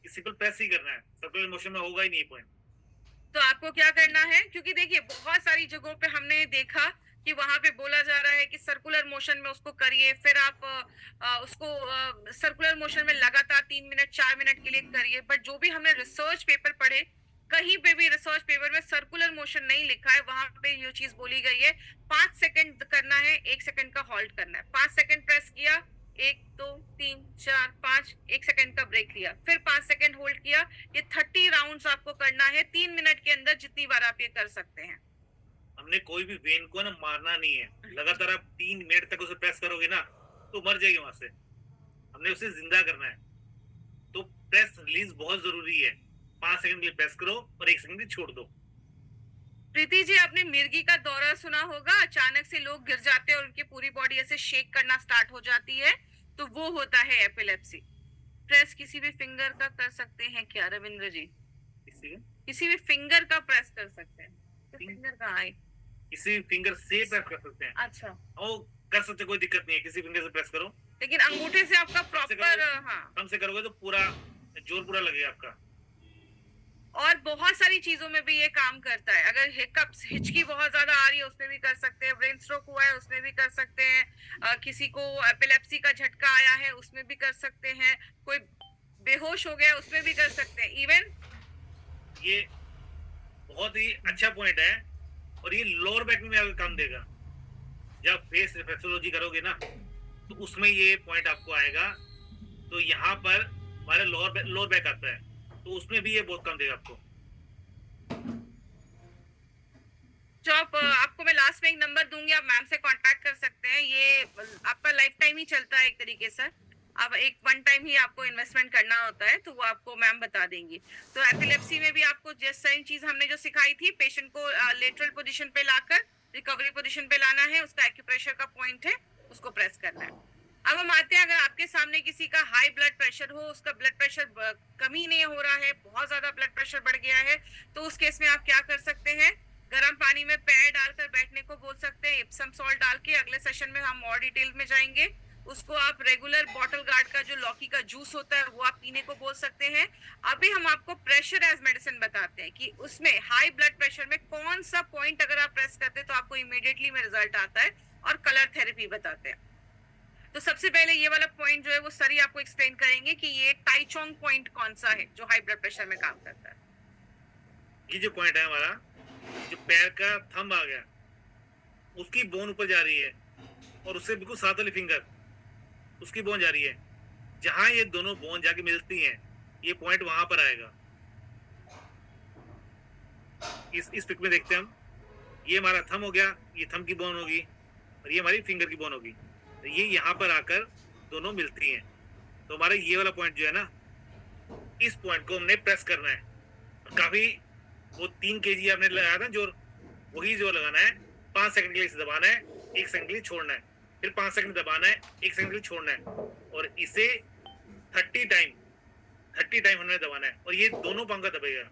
सिंपल प्रेस ही करना है, सर्कुलर मोशन में होगा ही नहीं पॉइंट। तो आपको क्या करना है, क्योंकि देखिए बहुत सारी जगहों पे हमने देखा कि वहां पे बोला जा रहा है कि सर्कुलर मोशन में उसको करिए, फिर आप उसको सर्कुलर मोशन में लगातार 3 मिनट 4 मिनट के लिए करिए। बट जो भी हमने रिसर्च पेपर पढ़े, कहीं पे भी रिसर्च पेपर में सर्कुलर मोशन नहीं लिखा है। वहां पे ये चीज बोली गई है 5 सेकंड करना है, 1 सेकंड का हॉल्ट करना है। 5 सेकंड प्रेस किया, 1 2 3 4 5, 1 सेकंड का ब्रेक लिया, फिर 5 सेकंड होल्ड किया। ये 30 राउंड्स आपको करना है 3 मिनट के अंदर, जितनी बार आप ये कर सकते हैं। हमने कोई भी वेन को ना मारना नहीं है, लगातार आप 3 मिनट तक उसे प्रेस करोगे ना तो मर जाएगी वहां से। हमने उसे जिंदा करना है, तो प्रेस रिलीज बहुत जरूरी है। 5 सेकंड के लिए प्रेस करो और 1 सेकंड के लिए छोड़ दो। प्रीति जी, आपने मिर्गी का दौरा सुना होगा, अचानक से लोग गिर जाते हैं और उनकी पूरी बॉडी ऐसे शेक करना स्टार्ट हो जाती है, तो वो होता है एपिलेप्सी। प्रेस किसी भी फिंगर का कर सकते हैं क्या रविंद्र जी? किसी भी फिंगर का प्रेस कर सकते हैं। तो फिंगर का आए, किसी फिंगर से प्रेस कर सकते हैं। अच्छा, ओ कर सकते, कोई दिक्कत नहीं है, किसी फिंगर से प्रेस करो। लेकिन अंगूठे से आपका प्रॉपर, हाँ कम से करोगे तो पूरा जोर पूरा लगेगा आपका। और बहुत सारी चीजों में भी ये काम करता है। अगर हिकअप्स, हिचकी बहुत ज्यादा आ रही है उसमें भी कर सकते हैं, ब्रेन स्ट्रोक हुआ है उसमें भी कर सकते हैं, किसी को एपिलेप्सी का झटका आया है उसमें भी कर सकते हैं, कोई बेहोश हो गया उसमें भी कर सकते हैं। इवन ये बहुत ही अच्छा पॉइंट है और ये लोअर बैक में आपको काम देगा। जब फेस रिफ्लेक्सोलॉजी करोगे ना तो उसमें ये पॉइंट आपको आएगा। तो यहाँ पर हमारा लोअर बैक आता है, तो उसमें भी ये बहुत काम देगा आपको। जो आपको मैं लास्ट में एक नंबर दूंगी, आप मैम से कांटेक्ट कर सकते हैं। ये आपका लाइफ टाइम ही चलता है एक तरीके से, अब एक वन टाइम ही आपको इन्वेस्टमेंट करना होता है, तो वो आपको मैम बता देंगी। तो एपिलेप्सी में भी आपको जस्ट सेम चीज हमने जो सिखाई थी, पेशेंट को लेटरल पोजीशन पे लाकर रिकवरी पोजीशन पे लाना है, उसका एक्यूप्रेशर का पॉइंट है, उसको प्रेस करना है। अब हम आते हैं, अगर आपके सामने किसी का हाई ब्लड प्रेशर हो, उसका ब्लड प्रेशर कमी नहीं हो रहा है, बहुत ज्यादा ब्लड प्रेशर बढ़ गया है, तो उस केस में आप क्या कर सकते हैं, गर्म पानी में पैर डालकर बैठने को बोल सकते हैं, इप्सम सॉल्ट डाल के। अगले सेशन में हम और डिटेल में जाएंगे। उसको आप रेगुलर बॉटल गार्ड का जो लौकी का जूस होता है वो आप पीने को बोल सकते हैं। अभी हम आपको प्रेशर एज मेडिसिन बताते हैं कि उसमें हाई ब्लड प्रेशर में कौन सा पॉइंट अगर आप प्रेस करते हैं तो आपको इमीडिएटली में रिजल्ट आता है, और कलर थेरेपी बताते हैं। तो सबसे पहले ये वाला पॉइंट जो है वो सर ही आपको एक्सप्लेन करेंगे कि ये टाइचोंग पॉइंट कौन सा है जो हाई ब्लड प्रेशर में काम करता है। ये जो पॉइंट है हमारा, जो पैर का थंब आ गया, उसकी बोन ऊपर जा रही है और उससे बिल्कुल साथ वाली फिंगर उसकी बोन जा रही है। जहां ये दोनों बोन जाके मिलती हैं, ये पॉइंट वहां पर आएगा। इस पिक में देखते हैं हम, ये हमारा थंब हो गया, ये थंब की बोन होगी और ये हमारी फिंगर की बोन होगी। तो ये यहाँ पर आकर दोनों मिलती हैं। तो हमारा ये वाला पॉइंट जो है ना, इस पॉइंट को हमने प्रेस करना है। और काफी वो 3 kg आपने लगाया था जोर, वही जोर लगाना है। 5 सेकंड के लिए इसे दबाना है, 1 सेकंड के लिए छोड़ना है, फिर 5 सेकंड दबाना है, 1 सेकंड के लिए छोड़ना है, और इसे 30 टाइम हमने दबाना है, और ये दोनों पंखा दबेगा।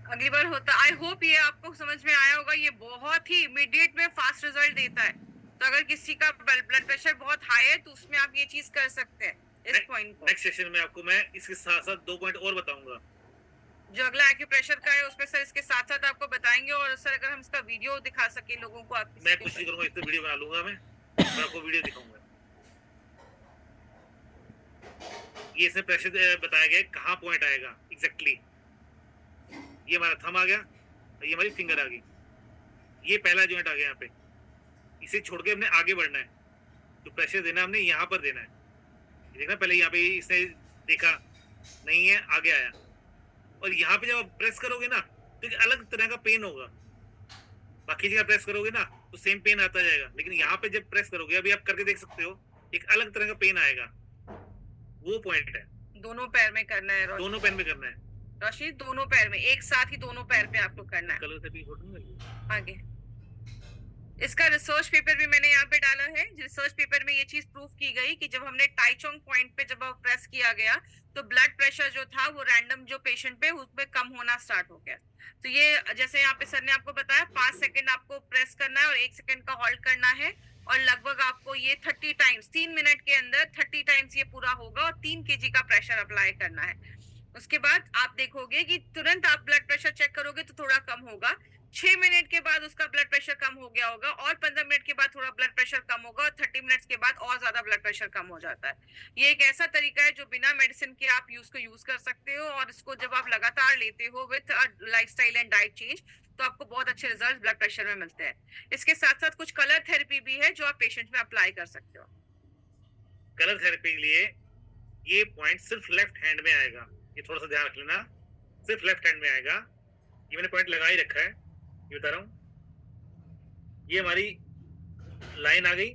अगली बार होता, आई होप ये आपको समझ में आया होगा। ये बहुत ही इमीडिएट में फास्ट रिजल्ट देता है। तो अगर किसी का ब्लड प्रेशर बहुत हाई है तो उसमें आप ये चीज कर सकते हैं, इस पॉइंट को। नेक्स्ट सेशन में आपको मैं इसके साथ साथ 2 पॉइंट और बताऊंगा। जो अगला एक्यूप्रेशर का है उसमें सर इसके साथ साथ आपको बताएंगे, और सर अगर हम इसका वीडियो दिखा सके लोगों को, आप मैं कोशिश करूंगा, इस पे वीडियो बना लूंगा मैं, और आपको वीडियो दिखाऊंगा। ये इसमें प्रेशर बताया गया है कहाँ पॉइंट आएगा एग्जैक्टली। ये हमारा थंब आ गया और ये हमारी फिंगर आ गई। ये पहला जॉइंट आ गया यहाँ पे। इसे छोड़ के हमने आगे बढ़ना है। जो प्रेशर देना हमने यहाँ पर देना है। देखना, पहले यहाँ पे इसने देखा नहीं है, आगे आया, और यहाँ पे जब आप प्रेस करोगे ना तो एक अलग तरह का पेन होगा। बाकी जगह प्रेस करोगे ना तो सेम पेन आता जाएगा, लेकिन यहाँ पे जब प्रेस करोगे, अभी आप करके देख सकते हो, एक अलग तरह का पेन आएगा। वो पॉइंट है। दोनों पैर में करना है, दोनों पैर में करना है रोशनी, दोनों पैर में एक साथ ही, दोनों पैर पे आपको करना है। कलर से भी फोटो आगे इसका रिसर्च पेपर भी मैंने यहाँ पे डाला है। रिसर्च पेपर में ये चीज प्रूव की गई कि जब हमने टाइचोंग पॉइंट पे जब प्रेस किया गया तो ब्लड प्रेशर जो था वो रैंडम जो पेशेंट पे उसमें कम होना स्टार्ट हो गया। तो ये जैसे यहाँ पे सर ने आपको बताया 5 सेकंड आपको प्रेस करना है और 1 सेकंड का होल्ड करना है और लगभग आपको ये 30 टाइम्स 3 मिनट के अंदर 30 टाइम्स ये पूरा होगा और 3 kg का प्रेशर अप्लाई करना है। उसके बाद आप देखोगे कि तुरंत आप ब्लड प्रेशर चेक करोगे तो थोड़ा कम होगा। 6 मिनट के बाद उसका ब्लड प्रेशर कम हो गया होगा और 15 मिनट के बाद थोड़ा ब्लड प्रेशर कम होगा और 30 मिनट्स के बाद और ज्यादा ब्लड प्रेशर कम हो जाता है। ये एक ऐसा तरीका है जो बिना मेडिसिन के आप यूज कर सकते हो और इसको जब आप लगातार लेते हो with lifestyle and diet change तो आपको बहुत अच्छे रिजल्ट ब्लड प्रेशर में मिलते हैं। इसके साथ साथ कुछ कलर थेरेपी भी है जो आप पेशेंट में अप्लाई कर सकते हो। कलर थेरेपी के लिए ये पॉइंट सिर्फ लेफ्ट हैंड में आएगा, ये थोड़ा सा ध्यान रख लेना, सिर्फ लेफ्ट हैंड में आएगा। ये मैंने पॉइंट लगा ही रखा है, ये बता रहा हूँ। ये हमारी लाइन आ गई,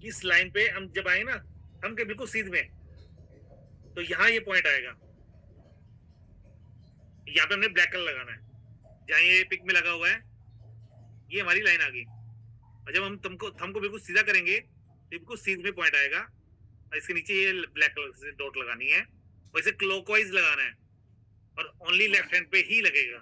इस लाइन पे हम जब आएंगे ना, हम के बिल्कुल सीध में, तो यहाँ ये पॉइंट आएगा। यहाँ पे हमने ब्लैक कलर लगाना है, जहाँ ये पिक में लगा हुआ है ये हमारी लाइन आ गई। और जब हम थंब को बिल्कुल सीधा करेंगे तो बिल्कुल सीध में पॉइंट आएगा और इसके नीचे ये ब्लैक कलर से डॉट लगानी है और इसे क्लॉकवाइज लगाना है और ओनली लेफ्ट हैंड पे ही लगेगा।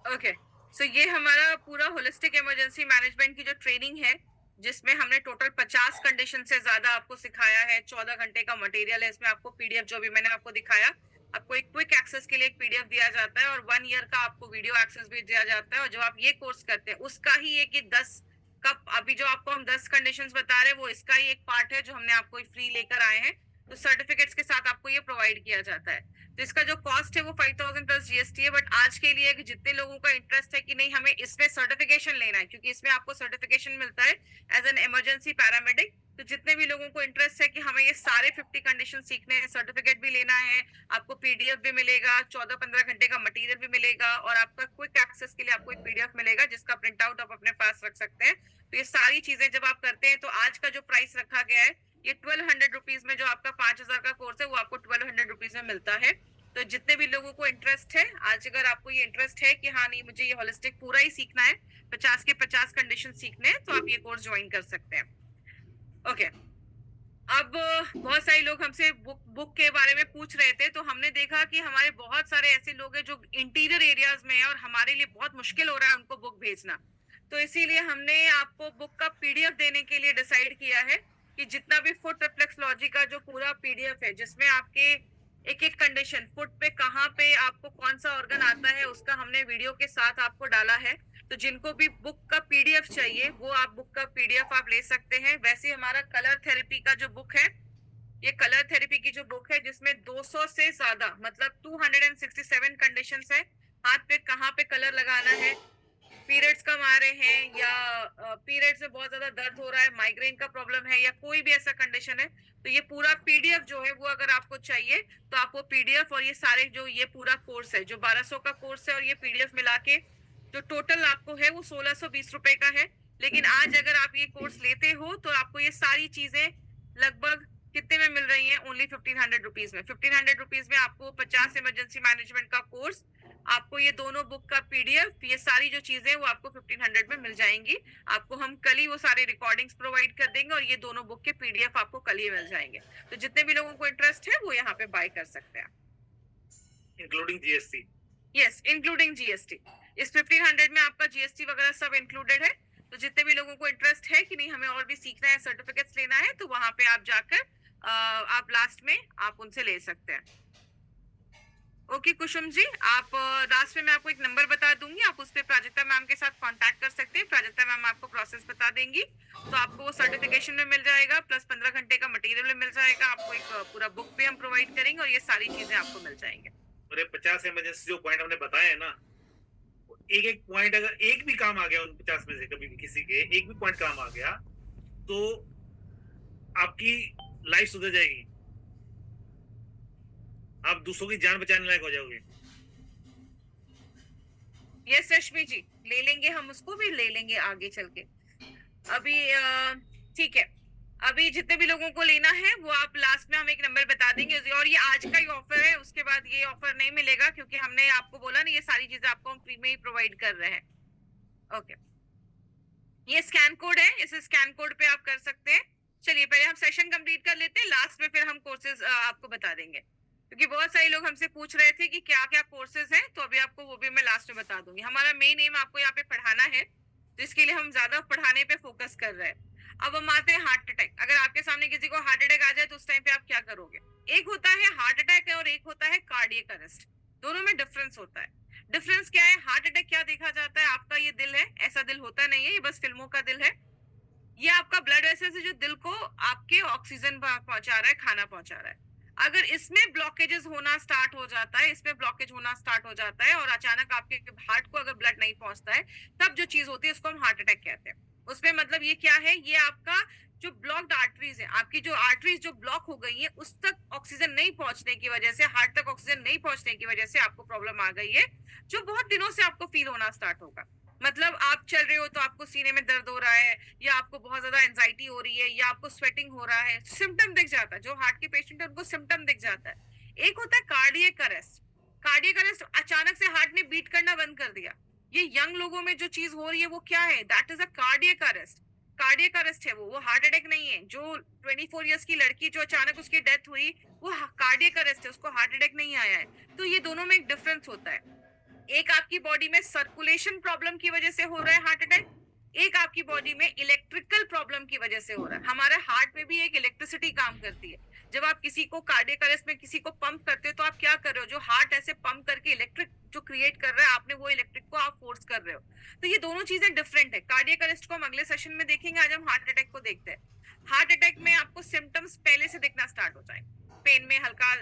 ओके सो ये हमारा पूरा होलिस्टिक इमरजेंसी मैनेजमेंट की जो ट्रेनिंग है जिसमें हमने टोटल 50 कंडीशन से ज्यादा आपको सिखाया है। 14 घंटे का मटेरियल है, इसमें आपको पीडीएफ जो भी मैंने आपको दिखाया, आपको एक क्विक एक्सेस के लिए एक पीडीएफ दिया जाता है और 1 ईयर का आपको वीडियो एक्सेस भी दिया जाता है। और जब आप ये कोर्स करते हैं उसका ही एक 10 कप अभी जो आपको हम 10 कंडीशंस बता रहे हैं वो इसका ही एक पार्ट है जो हमने आपको फ्री लेकर आए हैं। तो सर्टिफिकेट्स के साथ आपको ये प्रोवाइड किया जाता है। तो इसका जो कॉस्ट है वो 5000 प्लस जीएसटी है। बट आज के लिए कि जितने लोगों का इंटरेस्ट है कि नहीं हमें इसमें सर्टिफिकेशन लेना है, क्योंकि इसमें आपको सर्टिफिकेशन मिलता है एज एन इमरजेंसी पैरामेडिक, तो जितने भी लोगों को इंटरेस्ट है कि हमें ये सारे 50 कंडीशन सीखने हैं, सर्टिफिकेट भी लेना है, आपको पीडीएफ भी मिलेगा, 14-15 घंटे का मटेरियल भी मिलेगा और आपका क्विक एक्सेस के लिए आपको एक पीडीएफ मिलेगा जिसका प्रिंट आउट आप अपने पास रख सकते हैं। तो ये सारी चीजें जब आप करते हैं तो आज का जो प्राइस रखा गया है ये 1200 रुपीज में, जो आपका 5000 का कोर्स है वो आपको 1200 रुपीज में मिलता है। तो जितने भी लोगों को इंटरेस्ट है, आज अगर आपको ये इंटरेस्ट है कि हाँ नहीं मुझे ये होलिस्टिक पूरा ही सीखना है, 50 के 50 कंडीशन सीखने हैं, तो आप ये कोर्स ज्वाइन कर सकते हैं। ओके अब बहुत सारे लोग हमसे बुक के बारे में पूछ रहे थे, तो हमने देखा कि हमारे बहुत सारे ऐसे लोग हैं जो इंटीरियर एरियाज में है और हमारे लिए बहुत मुश्किल हो रहा है उनको बुक भेजना। तो इसीलिए हमने आपको बुक का पीडीएफ देने के लिए डिसाइड किया है कि जितना भी फुट रिफ्लेक्सोलॉजी का जो पूरा पीडीएफ है जिसमें आपके एक एक कंडीशन फुट पे कहाँ पे आपको कौन सा ऑर्गन आता है उसका हमने वीडियो के साथ आपको डाला है। तो जिनको भी बुक का पीडीएफ चाहिए वो आप बुक का पीडीएफ आप ले सकते हैं। वैसे हमारा कलर थेरेपी का जो बुक है, ये कलर थेरेपी की जो बुक है जिसमें 200 से ज्यादा मतलब 267 कंडीशंस है। हाथ पे कहाँ पे कलर लगाना है, पीरियड्स कम आ रहे हैं या पीरियड से बहुत ज्यादा दर्द हो रहा है, माइग्रेन का प्रॉब्लम है या कोई भी ऐसा कंडीशन है, तो ये पूरा पीडीएफ जो है वो अगर आपको चाहिए तो आपको पीडीएफ और ये सारे जो ये पूरा कोर्स है जो 1200 का कोर्स है और ये पीडीएफ मिला के जो टोटल आपको है वो 1620 रुपए का है। लेकिन आज अगर आप ये कोर्स लेते हो तो आपको ये सारी चीजें लगभग कितने में मिल रही है? ओनली 1500 रुपीज में। 1500 रुपीज में आपको 50 इमरजेंसी मैनेजमेंट का कोर्स, आपको ये दोनों बुक का पीडीएफ, ये सारी जो चीजें वो आपको 1500 में मिल जाएंगी। आपको हम कल ही वो सारी रिकॉर्डिंग्स प्रोवाइड कर देंगे और ये दोनों बुक के पीडीएफ आपको कल ही मिल जाएंगे। तो जितने भी लोगों को इंटरेस्ट है वो यहाँ पे बाय कर सकते हैं, including GST. Yes including GST. इस 1500 में आपका जीएसटी वगैरह सब इंक्लूडेड है। तो जितने भी लोगों को इंटरेस्ट है कि नहीं हमें और भी सीखना है, सर्टिफिकेट्स लेना है, तो वहां पे आप जाकर आप लास्ट में आप उनसे ले सकते हैं। ओके कुसुम जी, आप लास्ट में मैं आपको एक नंबर बता दूंगी, आप उस पर प्राजक्ता मैम के साथ कांटेक्ट कर सकते हैं। प्राजक्ता मैम आपको प्रोसेस बता देंगी, तो आपको वो सर्टिफिकेशन में मिल जाएगा प्लस 15 घंटे का मटेरियल में मिल जाएगा। आपको एक पूरा बुक भी हम प्रोवाइड करेंगे और ये सारी चीजें आपको मिल जाएंगे। और ये 50 इमरजेंसी जो पॉइंट हमने बताए हैं ना, एक एक पॉइंट अगर एक भी काम आ गया उन 50 में से, कभी भी किसी के एक भी पॉइंट काम आ गया तो आपकी लाइफ सुधर जाएगी, आप दूसरों की जान बचाने लायक हो जाओगे। यस रश्मि जी, ले लेंगे हम, उसको भी ले लेंगे आगे चल के। अभी ठीक है, अभी जितने भी लोगों को लेना है वो आप लास्ट में हम एक नंबर बता देंगे। और ये आज का ही ऑफर है, उसके बाद ये ऑफर नहीं मिलेगा, क्योंकि हमने आपको बोला ना ये सारी चीजें आपको हम फ्री में ही प्रोवाइड कर रहे हैं। ओके, ये स्कैन कोड है, इस स्कैन कोड पे आप कर सकते हैं। चलिए पहले हम सेशन कंप्लीट कर लेते हैं, लास्ट में फिर हम कोर्सेज आपको बता देंगे, क्योंकि बहुत सारे लोग हमसे पूछ रहे थे कि क्या क्या कोर्सेज हैं, तो अभी आपको वो भी मैं लास्ट में बता दूंगी। हमारा मेन एम आपको यहाँ पे पढ़ाना है, तो इसके लिए हम ज्यादा पढ़ाने पे फोकस कर रहे हैं। अब हम आते हैं हार्ट अटैक। अगर आपके सामने किसी को हार्ट अटैक आ जाए तो उस टाइम पे आप क्या करोगे? एक होता है हार्ट अटैक और एक होता है कार्डियक अरेस्ट। दोनों में डिफरेंस होता है। डिफरेंस क्या है? हार्ट अटैक क्या देखा जाता है? आपका ये दिल है, ऐसा दिल होता नहीं है, ये बस फिल्मों का दिल है। ये आपका ब्लड वेसल से जो दिल को आपके ऑक्सीजन पहुंचा रहा है, खाना पहुंचा रहा है। अगर इसमें ब्लॉकेजेस होना स्टार्ट हो जाता है, इसमें ब्लॉकेज होना स्टार्ट हो जाता है और अचानक आपके हार्ट को अगर ब्लड नहीं पहुंचता है, तब जो चीज होती है उसको हम हार्ट अटैक कहते हैं। उसमें मतलब ये क्या है? ये आपका जो ब्लॉक्ड आर्टरीज है, आपकी जो आर्टरीज जो ब्लॉक हो गई है, उस तक ऑक्सीजन नहीं पहुंचने की वजह से, हार्ट तक ऑक्सीजन नहीं पहुंचने की वजह से आपको प्रॉब्लम आ गई है, जो बहुत दिनों से आपको फील होना स्टार्ट होगा। मतलब आप चल रहे हो तो आपको सीने में दर्द हो रहा है, या आपको बहुत ज्यादा एंजाइटी हो रही है, या आपको स्वेटिंग हो रहा है, सिम्टम दिख जाता है। जो हार्ट के पेशेंट है उनको सिम्टम दिख जाता है। एक होता है कार्डियक अरेस्ट। कार्डियक अरेस्ट, अचानक से हार्ट ने बीट करना बंद कर दिया। ये यंग लोगों में जो चीज हो रही है वो क्या है? That is a cardiac arrest. Cardiac arrest है वो हार्ट अटैक नहीं है। जो 24 इयर्स की लड़की जो अचानक उसकी डेथ हुई, वो कार्डियक अरेस्ट है, उसको हार्ट अटैक नहीं आया है। तो ये दोनों में एक डिफरेंस होता है। एक आपकी बॉडी में सर्कुलेशन प्रॉब्लम की वजह से हो रहा है हार्ट अटैक, एक आपकी बॉडी में इलेक्ट्रिकल प्रॉब्लम की वजह से हो रहा है। हमारे हार्ट में भी एक इलेक्ट्रिसिटी काम करती है। जब आप किसी को कार्डियक अरेस्ट में किसी को पंप करते हो तो आप क्या कर रहे हो? जो हार्ट ऐसे पंप करके इलेक्ट्रिक जो क्रिएट कर रहा है, आपने वो इलेक्ट्रिक को आप फोर्स कर रहे हो। तो ये दोनों चीजें डिफरेंट है। कार्डियक अरेस्ट को हम अगले सेशन में देखेंगे, आज हम हार्ट अटैक को देखते हैं। हार्ट अटैक में आपको सिम्टम्स पहले से दिखना स्टार्ट हो जाएंगे। पेन में हल्का,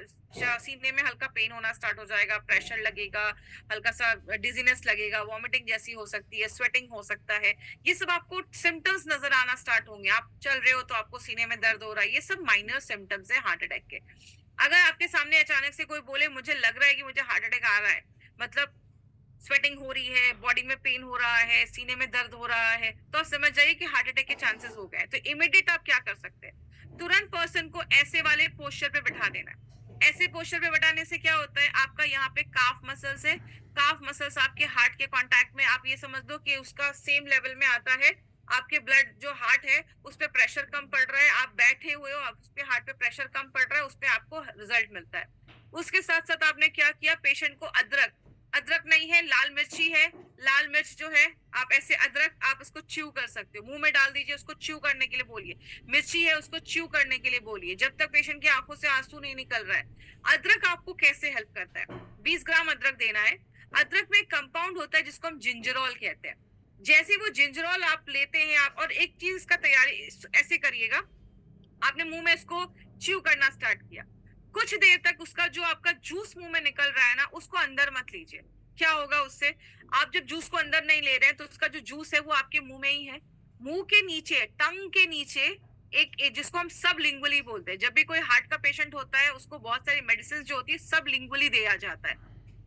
सीने में हल्का पेन होना स्टार्ट हो जाएगा, प्रेशर लगेगा, हल्का सा डिजीनेस लगेगा, वॉमिटिंग जैसी हो सकती है, स्वेटिंग हो सकता है। ये सब आपको सिम्टम्स नजर आना स्टार्ट होंगे। आप चल रहे हो तो आपको सीने में दर्द हो रहा है, ये सब माइनर सिम्टम्स है हार्ट अटैक के। अगर आपके सामने अचानक से कोई बोले मुझे लग रहा है कि मुझे हार्ट अटैक आ रहा है, मतलब स्वेटिंग हो रही है, बॉडी में पेन हो रहा है, सीने में दर्द हो रहा है, तो आप समझ जाइए कि हार्ट अटैक के चांसेस हो गए। तो इमीडिएट आप क्या कर सकते हैं? तुरंत पर्सन को ऐसे वाले पोस्चर पे बैठा देना है। ऐसे पोस्चर पे बैठाने से क्या होता है? आपका यहाँ पे काफ मसल्स है, काफ मसल्स आपके हार्ट के कांटेक्ट में, आप ये समझ लो कि उसका सेम लेवल में आता है। आपके ब्लड जो हार्ट है उस पे प्रेशर कम पड़ रहा है, आप बैठे हुए हो, आप उस पे हार्ट पे प्रेशर कम पड़ रहा है, उस पे आपको रिजल्ट मिलता है। उसके साथ साथ आपने क्या किया? पेशेंट को अदरक, अदरक नहीं है, लाल मिर्ची है, लाल मिर्च जो है, आप ऐसे अदरक आप उसको च्यू कर सकते हो, मुंह में डाल दीजिए, उसको च्यू करने के लिए बोलिए। मिर्ची है, उसको च्यू करने के लिए बोलिए, जब तक पेशेंट की आंखों से आंसू नहीं निकल रहा है। अदरक आपको कैसे हेल्प करता है? 20 ग्राम अदरक देना है। अदरक में एक कंपाउंड होता है जिसको हम जिंजरोल कहते हैं। जैसे वो जिंजरोल आप लेते हैं आप, और एक चीज का तैयारी ऐसे करिएगा, आपने मुंह में इसको च्यू करना स्टार्ट किया, कुछ देर तक उसका जो आपका जूस मुंह में निकल रहा है ना, उसको अंदर मत लीजिए। क्या होगा उससे? आप जब जूस को अंदर नहीं ले रहे हैं तो उसका जो जूस है वो आपके मुंह में ही है। मुंह के नीचे, टंग के नीचे एक जिसको हम सब लिंगुअली बोलते हैं। जब भी कोई हार्ट का पेशेंट होता है उसको बहुत सारी मेडिसिन जो होती है सब लिंगुअली दिया जाता है।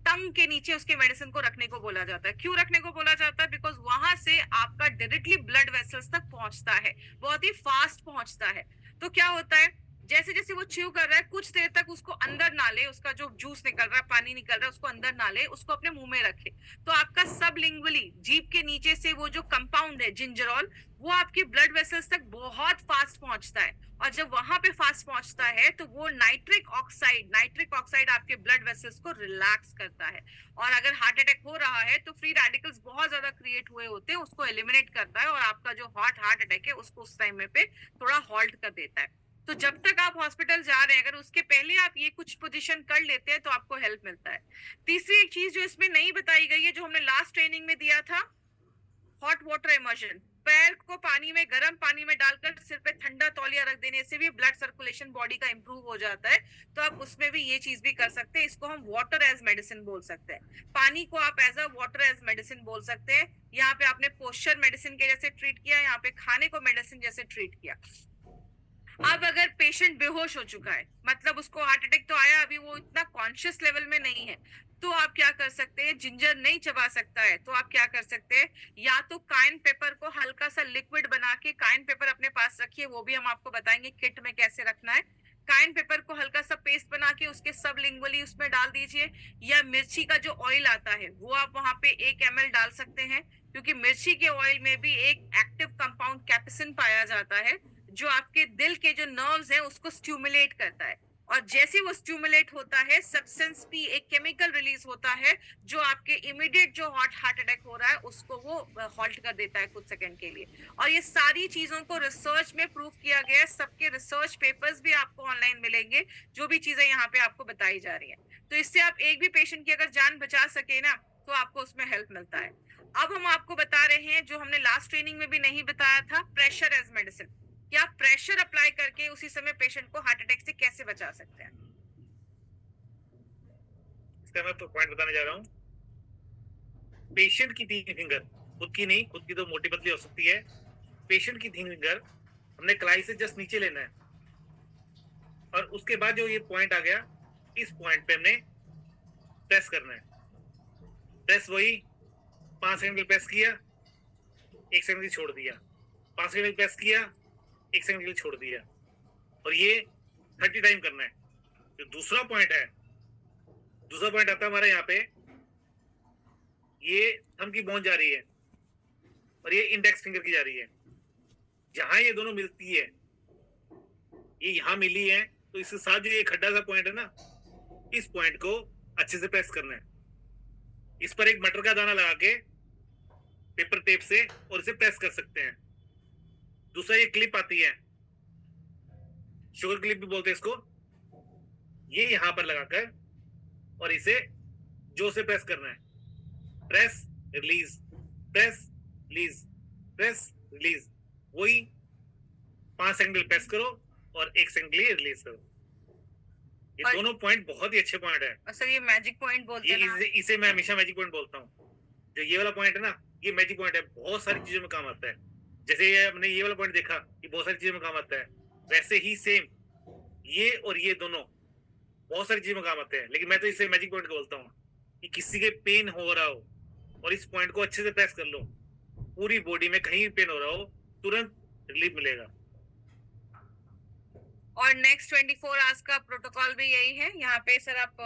टंग के नीचे उसके मेडिसिन को रखने को बोला जाता है। क्यों रखने को बोला जाता है? बिकॉज वहां से आपका डायरेक्टली ब्लड वेसल्स तक पहुंचता है, बहुत ही फास्ट पहुंचता है। तो क्या होता है? जैसे जैसे वो च्यू कर रहा है, कुछ देर तक उसको अंदर ना ले, उसका जो जूस निकल रहा है, पानी निकल रहा है, उसको अंदर ना ले, उसको अपने मुंह में रखे। तो आपका सब लिंगुअली, जीभ के नीचे से वो जो कंपाउंड है जिंजरोल, वो आपके ब्लड वेसल्स तक बहुत फास्ट पहुंचता है। और जब वहां पे फास्ट पहुंचता है तो वो नाइट्रिक ऑक्साइड आपके ब्लड वेसल्स को रिलैक्स करता है। और अगर हार्ट अटैक हो रहा है तो फ्री रेडिकल्स बहुत ज्यादा क्रिएट हुए होते हैं, उसको एलिमिनेट करता है और आपका जो हार्ट अटैक है उसको उस टाइम पे थोड़ा हॉल्ट कर देता है। तो जब तक आप हॉस्पिटल जा रहे हैं, अगर उसके पहले आप ये कुछ पोजीशन कर लेते हैं तो आपको हेल्प मिलता है। तीसरी एक चीज जो इसमें नहीं बताई गई है, जो हमने लास्ट ट्रेनिंग में दिया था, हॉट वाटर इमर्शन। पैर को पानी में, गर्म पानी में डालकर सिर पे ठंडा तौलिया रख देने से भी ब्लड सर्कुलेशन बॉडी का इंप्रूव हो जाता है। तो आप उसमें भी ये चीज भी कर सकते हैं। इसको हम वाटर एज मेडिसिन बोल सकते हैं। पानी को आप as a water as medicine बोल सकते हैं। यहाँ पे आपने पोस्चर मेडिसिन के जैसे ट्रीट किया, यहाँ पे खाने को मेडिसिन जैसे ट्रीट किया। अब अगर पेशेंट बेहोश हो चुका है, मतलब उसको हार्ट अटैक तो आया, अभी वो इतना कॉन्शियस लेवल में नहीं है, तो आप क्या कर सकते हैं? जिंजर नहीं चबा सकता है तो आप क्या कर सकते हैं? या तो काइन पेपर को हल्का सा लिक्विड बना के, काइन पेपर अपने पास रखिए, वो भी हम आपको बताएंगे किट में कैसे रखना है। काइन पेपर को हल्का सा पेस्ट बना के उसके सब लिंगुअली उसमें डाल दीजिए, या मिर्ची का जो ऑयल आता है वो आप वहां पे 1 ml डाल सकते हैं। क्योंकि मिर्ची के ऑयल में भी एक एक्टिव कंपाउंड कैप्सिन पाया जाता है जो आपके दिल के जो नर्व्स हैं उसको स्टिमुलेट करता है, और जैसे वो स्टिमुलेट होता है सब्सटेंस भी एक केमिकल रिलीज होता है जो आपके इमीडिएट जो हार्ट अटैक हो रहा है उसको वो हॉल्ट कर देता है कुछ सेकंड के लिए। और ये सारी चीजों को रिसर्च में प्रूव किया गया है, सबके रिसर्च पेपर्स भी आपको ऑनलाइन मिलेंगे, जो भी चीजें यहाँ पे आपको बताई जा रही हैं। तो इससे आप एक भी पेशेंट की अगर जान बचा सके ना तो आपको उसमें हेल्प मिलता है। अब हम आपको बता रहे हैं जो हमने लास्ट ट्रेनिंग में भी नहीं बताया था, प्रेशर एज मेडिसिन। कि आप प्रेशर अप्लाई करके उसी समय पेशेंट को हार्ट अटैक से कैसे बचा सकते हैं। इसका मैं पॉइंट बताने जा रहा हूँ। पेशेंट की 3 फिंगर, खुद की नहीं, खुद की तो मोटी पतली हो सकती है, पेशेंट की 3 फिंगर हमने कलाई से जस्ट नीचे लेना है, और उसके बाद जो ये पॉइंट आ गया, इस पॉइंट पे हमने प्रेस करना है। प्रेस वही 5 सेकंड के लिए प्रेस किया, 1 सेकंड के लिए छोड़ दिया, 5 सेकंड के लिए प्रेस किया, 1 सेकंड के लिए छोड़ दिया, और ये 30 टाइम करना है। जो दूसरा पॉइंट है, दूसरा पॉइंट आता है हमारा यहाँ पे, ये थंब की बोन जा रही है और ये इंडेक्स फिंगर की जा रही है। जहां ये दोनों मिलती है, ये यहाँ मिली है, तो इसके साथ जो ये खड्डा सा पॉइंट है ना, इस पॉइंट को अच्छे से प्रेस करना है। इस पर एक मटर का दाना लगा के पेपर टेप से और इसे प्रेस कर सकते हैं। दूसरा ये क्लिप आती है, शुगर क्लिप भी बोलते हैं इसको, ये यहाँ पर लगाकर और इसे जोर से प्रेस करना है। Press release, press release, press release, वही 5 सेकंड के लिए प्रेस करो और 1 सेकंड के लिए रिलीज करो। ये और- दोनों पॉइंट बहुत ही अच्छे पॉइंट है। और सर ये मैजिक पॉइंट बोलते हैं ना। इसे मैं हमेशा मैजिक पॉइंट बोलता हूँ। जो ये वाला पॉइंट है ना, ये मैजिक पॉइंट है, बहुत सारी चीजों में काम आता है। जैसे ये हमने ये वाला पॉइंट देखा, ये बहुत सारी चीजों में काम आता है, वैसे ही सेम ये और ये दोनों बहुत सारी चीजों में काम आते हैं। लेकिन मैं तो इसे मैजिक पॉइंट बोलता हूँ कि किसी के पेन हो रहा हो और इस पॉइंट को अच्छे से प्रेस कर लो, पूरी बॉडी में कहीं भी पेन हो रहा हो, तुरंत रिलीफ मिलेगा। और नेक्स्ट 24 आवर्स का प्रोटोकॉल भी यही है। यहाँ पे सर आप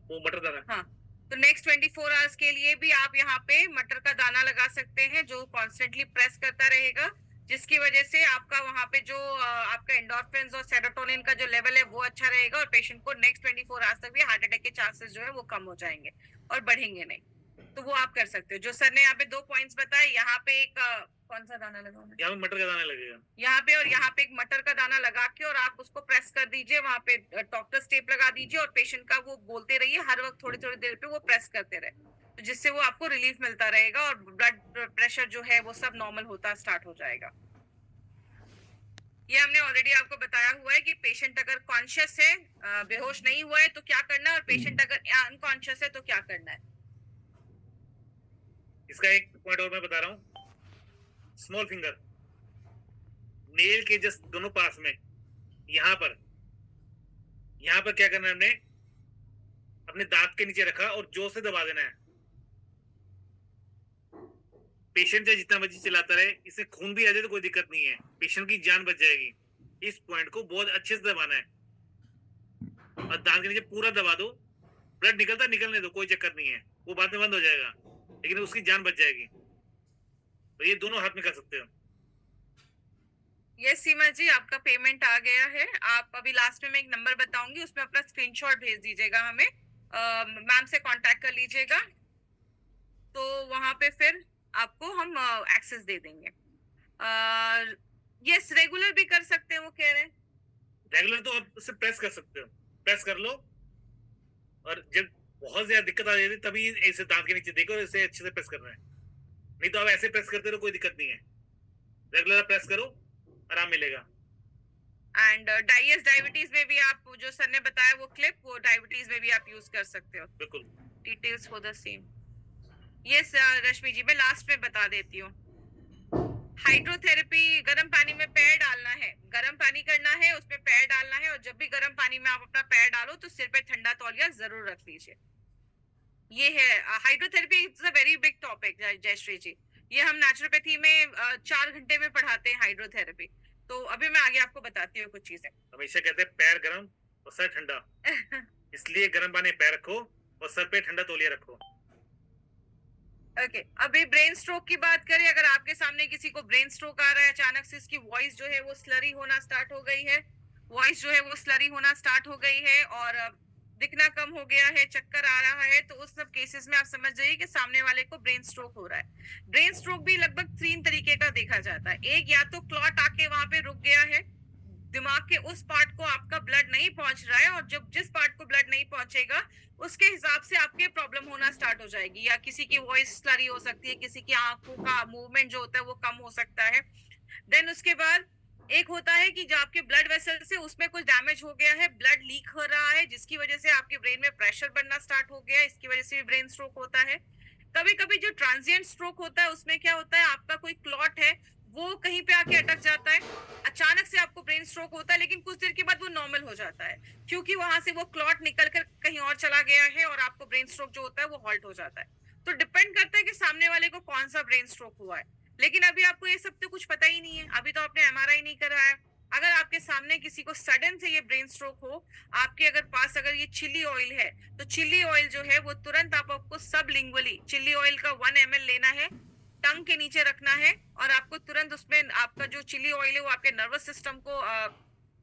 वो मटर दाना, हाँ, तो नेक्स्ट 24 आवर्स के लिए भी आप यहाँ पे मटर का दाना लगा सकते हैं जो कॉन्स्टेंटली प्रेस करता रहेगा, जिसकी वजह से आपका वहाँ पे जो आपका एंडोर्फिन्स और सेरोटोनिन का जो लेवल है वो अच्छा रहेगा, और पेशेंट को नेक्स्ट 24 आवर्स तक भी हार्ट अटैक के चांसेस जो है वो कम हो जाएंगे और बढ़ेंगे नहीं। तो वो आप कर सकते हो। जो सर ने यहाँ पे 2 पॉइंट्स बताए, यहाँ पे एक कौन सा दाना लगाना है? यहाँ मटर का दाना लगेगा, यहाँ पे, और यहाँ पे एक मटर का दाना लगा के और आप उसको प्रेस कर दीजिए, वहां पे डॉक्टर स्टेप लगा दीजिए और पेशेंट का वो बोलते रहिए हर वक्त थोड़ी थोड़ी देर पे वो प्रेस करते रहे, तो जिससे वो आपको रिलीफ मिलता रहेगा और ब्लड प्रेशर जो है वो सब नॉर्मल होता स्टार्ट हो जाएगा। ये हमने ऑलरेडी आपको बताया हुआ है कि पेशेंट अगर कॉन्शियस है, बेहोश नहीं हुआ है तो क्या करना है, और पेशेंट अगर अनकॉन्शियस है तो क्या करना है। इसका एक पॉइंट और मैं बता रहा हूँ। स्मॉल फिंगर नेल के जस्ट दोनों पास में, यहाँ पर क्या करना है, हमने अपने दांत के नीचे रखा और जोर से दबा देना है। पेशेंट चाहे जितना मर्जी चलाता रहे, इससे खून भी आ जाए तो कोई दिक्कत नहीं है, पेशेंट की जान बच जाएगी। इस पॉइंट को बहुत अच्छे से दबाना है और दांत के नीचे पूरा दबा दो। ब्लड निकलता निकलने दो, कोई चक्कर नहीं है, वो बाद में बंद हो जाएगा, लेकिन उसकी जान बच जाएगी। तो ये दोनों हाथ में कर सकते हो। यस सीमा जी, आपका पेमेंट आ गया है। आप अभी लास्ट में मैं एक नंबर बताऊंगी, उसमें अपना स्क्रीनशॉट भेज दीजिएगा हमें, मैम से कांटेक्ट कर लीजिएगा, तो वहां पे फिर आपको हम एक्सेस दे देंगे। यस, रेगुलर भी कर सकते हैं वो कह रहे हैं। रेगुलर तो आप उससे प्रेस कर सकते हो, प्रेस कर लो, और जब बहुत ज्यादा दिक्कत आ जाती है तभी ऐसे दांत के नीचे देखो, इसे अच्छे से प्रेस करना है। नहीं तो आप ऐसे प्रेस करते रहो, कोई दिक्कत नहीं है। रेगुलर प्रेस करो, आराम मिलेगा। एंड डायबिटीज में भी आप जो सर ने बताया वो क्लिप, वो डायबिटीज में भी आप यूज कर सकते हो। बिल्कुल। Details for the same. Yes Rashmi ji, मैं लास्ट में बता देती हूँ। हाइड्रोथेरेपी, गर्म पानी में पैर डालना है, गर्म पानी करना है, उसमें पैर डालना है, और जब भी गर्म पानी में आप अपना पैर डालो तो सिर पे ठंडा तौलिया जरूर रख लीजिए। ये है hydrotherapy. It's a very big topic Jayashree ji. ये हम नेचुरोपैथी में 4 घंटे में पढ़ाते हैं हाइड्रोथेरेपी। तो अभी मैं आगे आपको बताती हूँ कुछ चीजें। हमेशा कहते हैं पैर गर्म और सर ठंडा, इसलिए गर्म पानी में पैर रखो और सर पे ठंडा तौलिया रखो। ओके अभी ब्रेन स्ट्रोक की बात करें, अगर आपके सामने किसी को ब्रेन स्ट्रोक आ रहा है, अचानक से इसकी वॉइस जो है वो स्लरी होना स्टार्ट हो गई है, वॉइस जो है वो स्लरी होना स्टार्ट हो गई है और दिखना कम हो गया है, चक्कर आ रहा है, तो उस सब केसेस में आप समझ जाइए कि सामने वाले को ब्रेन स्ट्रोक हो रहा है। ब्रेन स्ट्रोक भी लगभग 3 तरीके का देखा जाता है। एक, या तो क्लॉट आके वहां पे रुक गया है, दिमाग के उस पार्ट को आपका ब्लड नहीं पहुंच रहा है, और जब जिस पार्ट को ब्लड नहीं पहुंचेगा उसके हिसाब से आपके प्रॉब्लम होना स्टार्ट हो जाएगी, या किसी की वॉइस स्लरी हो सकती है, किसी की आंखों का मूवमेंट जो होता है वो कम हो सकता है। देन उसके बाद एक होता है कि जो आपके ब्लड वेसल से उसमें कुछ डैमेज हो गया है, ब्लड लीक हो रहा है, जिसकी वजह से आपके ब्रेन में प्रेशर बनना स्टार्ट हो गया है, इसकी वजह से भी ब्रेन स्ट्रोक होता है। कभी कभी जो ट्रांजिएंट स्ट्रोक होता है उसमें क्या होता है, आपका कोई क्लॉट है वो कहीं पे आके अटक जाता है, अचानक से आपको ब्रेन स्ट्रोक होता है, लेकिन कुछ देर के बाद वो नॉर्मल हो जाता है, क्योंकि वहां से वो क्लॉट निकल कर कहीं और चला गया है और आपको ब्रेन स्ट्रोक जो होता है वो हॉल्ट हो जाता है। तो डिपेंड करता है कि सामने वाले को कौन सा ब्रेन स्ट्रोक हुआ है। लेकिन अभी आपको ये सब तो कुछ पता ही नहीं है, अभी तो आपने एमआरआई नहीं करा है। अगर आपके सामने किसी को सडन से ये ब्रेन स्ट्रोक हो, आपके अगर पास अगर ये चिल्ली ऑयल है, तो चिल्ली ऑयल जो है वो तुरंत आपको सबलिंगुअली चिल्ली ऑयल का 1 ml लेना है, टंग के नीचे रखना है, और आपको तुरंत उसमें आपका जो चिली ऑयल है वो आपके नर्वस सिस्टम को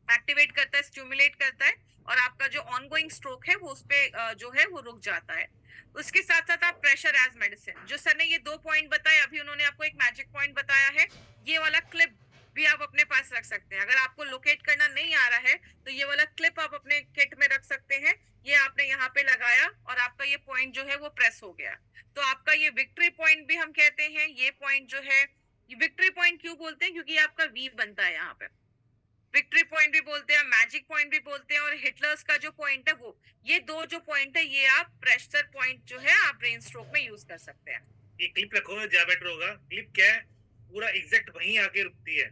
एक्टिवेट करता है, स्टिमुलेट करता है, और आपका जो ऑनगोइंग स्ट्रोक है वो उस पे जो है वो रुक जाता है। उसके साथ साथ आप प्रेशर एज मेडिसिन, जो सर ने ये 2 पॉइंट बताए, अभी उन्होंने आपको एक मैजिक पॉइंट बताया है, ये वाला क्लिप भी आप अपने पास रख सकते हैं। अगर आपको लोकेट करना नहीं आ रहा है तो ये वाला क्लिप आप अपने किट में रख सकते हैं। ये आपने यहाँ पे लगाया और आपका ये पॉइंट जो है वो प्रेस हो गया, तो आपका ये विक्ट्री पॉइंट भी हम कहते हैं। ये पॉइंट जो है, ये विक्ट्री पॉइंट क्यों बोलते हैं, क्योंकि ये आपका वी बनता है यहाँ पे। विक्ट्री पॉइंट भी बोलते हैं, मैजिक पॉइंट भी बोलते हैं, और हिटलर्स का जो पॉइंट है वो, ये 2 जो पॉइंट है ये आप प्रेशर पॉइंट जो है आप ब्रेन स्ट्रोक में यूज कर सकते हैं। ये क्लिप रखो ज्यादा बेटर होगा। क्लिप क्या है, पूरा एग्जैक्ट वहीं आके रुकती है।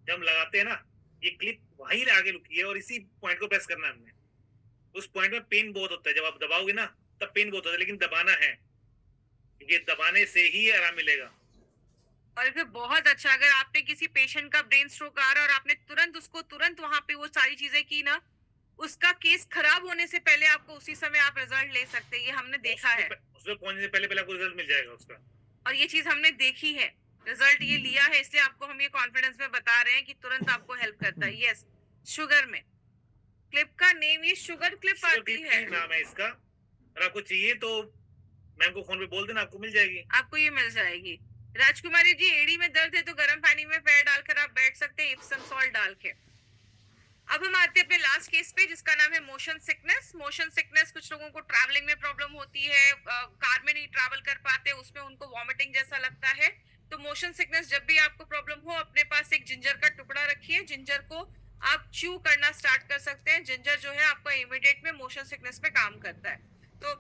जब हम लगाते हैं ना, ये क्लिप वहीं आगे रुकी है और इसी पॉइंट को प्रेस करना है हमने। उस पॉइंट में पेन बहुत होता है, जब आप दबाओगे ना तब पेन बहुत होता है, लेकिन दबाना है, क्योंकि दबाने से ही आराम मिलेगा। और फिर बहुत अच्छा, अगर आपने किसी पेशेंट का ब्रेन स्ट्रोक आ रहा है और आपने तुरंत वहां पे वो सारी चीजें की ना, उसका केस खराब होने से पहले आपको उसी समय आप रिजल्ट ले सकते हैं, ये हमने देखा है। उसमें पहुंचने से पहले पहले आपको रिजल्ट मिल जाएगा उसका, और ये चीज हमने देखी है, रिजल्ट ये लिया है, इसलिए आपको हम ये कॉन्फिडेंस में बता रहे हैं कि तुरंत आपको हेल्प करता है। यस, शुगर में क्लिप का नेम ये शुगर क्लिप आती है, नाम है इसका। और आपको चाहिए तो मैम को फोन पे बोल देना, आपको मिल जाएगी। आपको ये मिल जाएगी। राजकुमारी जी, एड़ी में दर्द है तो गर्म पानी में पैर डालकर आप बैठ सकते हैं, इप्सम सॉल्ट डाल के। अब हम आते हैं अपने लास्ट केस पे, जिसका नाम है मोशन सिकनेस। मोशन सिकनेस कुछ लोगों को ट्रैवलिंग में प्रॉब्लम होती है, कार में नहीं ट्रैवल कर पाते, उसमें उनको वॉमिटिंग जैसा लगता है। तो मोशन सिकनेस जब भी आपको प्रॉब्लम हो, अपने पास एक जिंजर का टुकड़ा रखिए, जिंजर को आप च्यू करना स्टार्ट कर सकते हैं। जिंजर जो है आपका इमीडिएट में मोशन सिकनेस में काम करता है, तो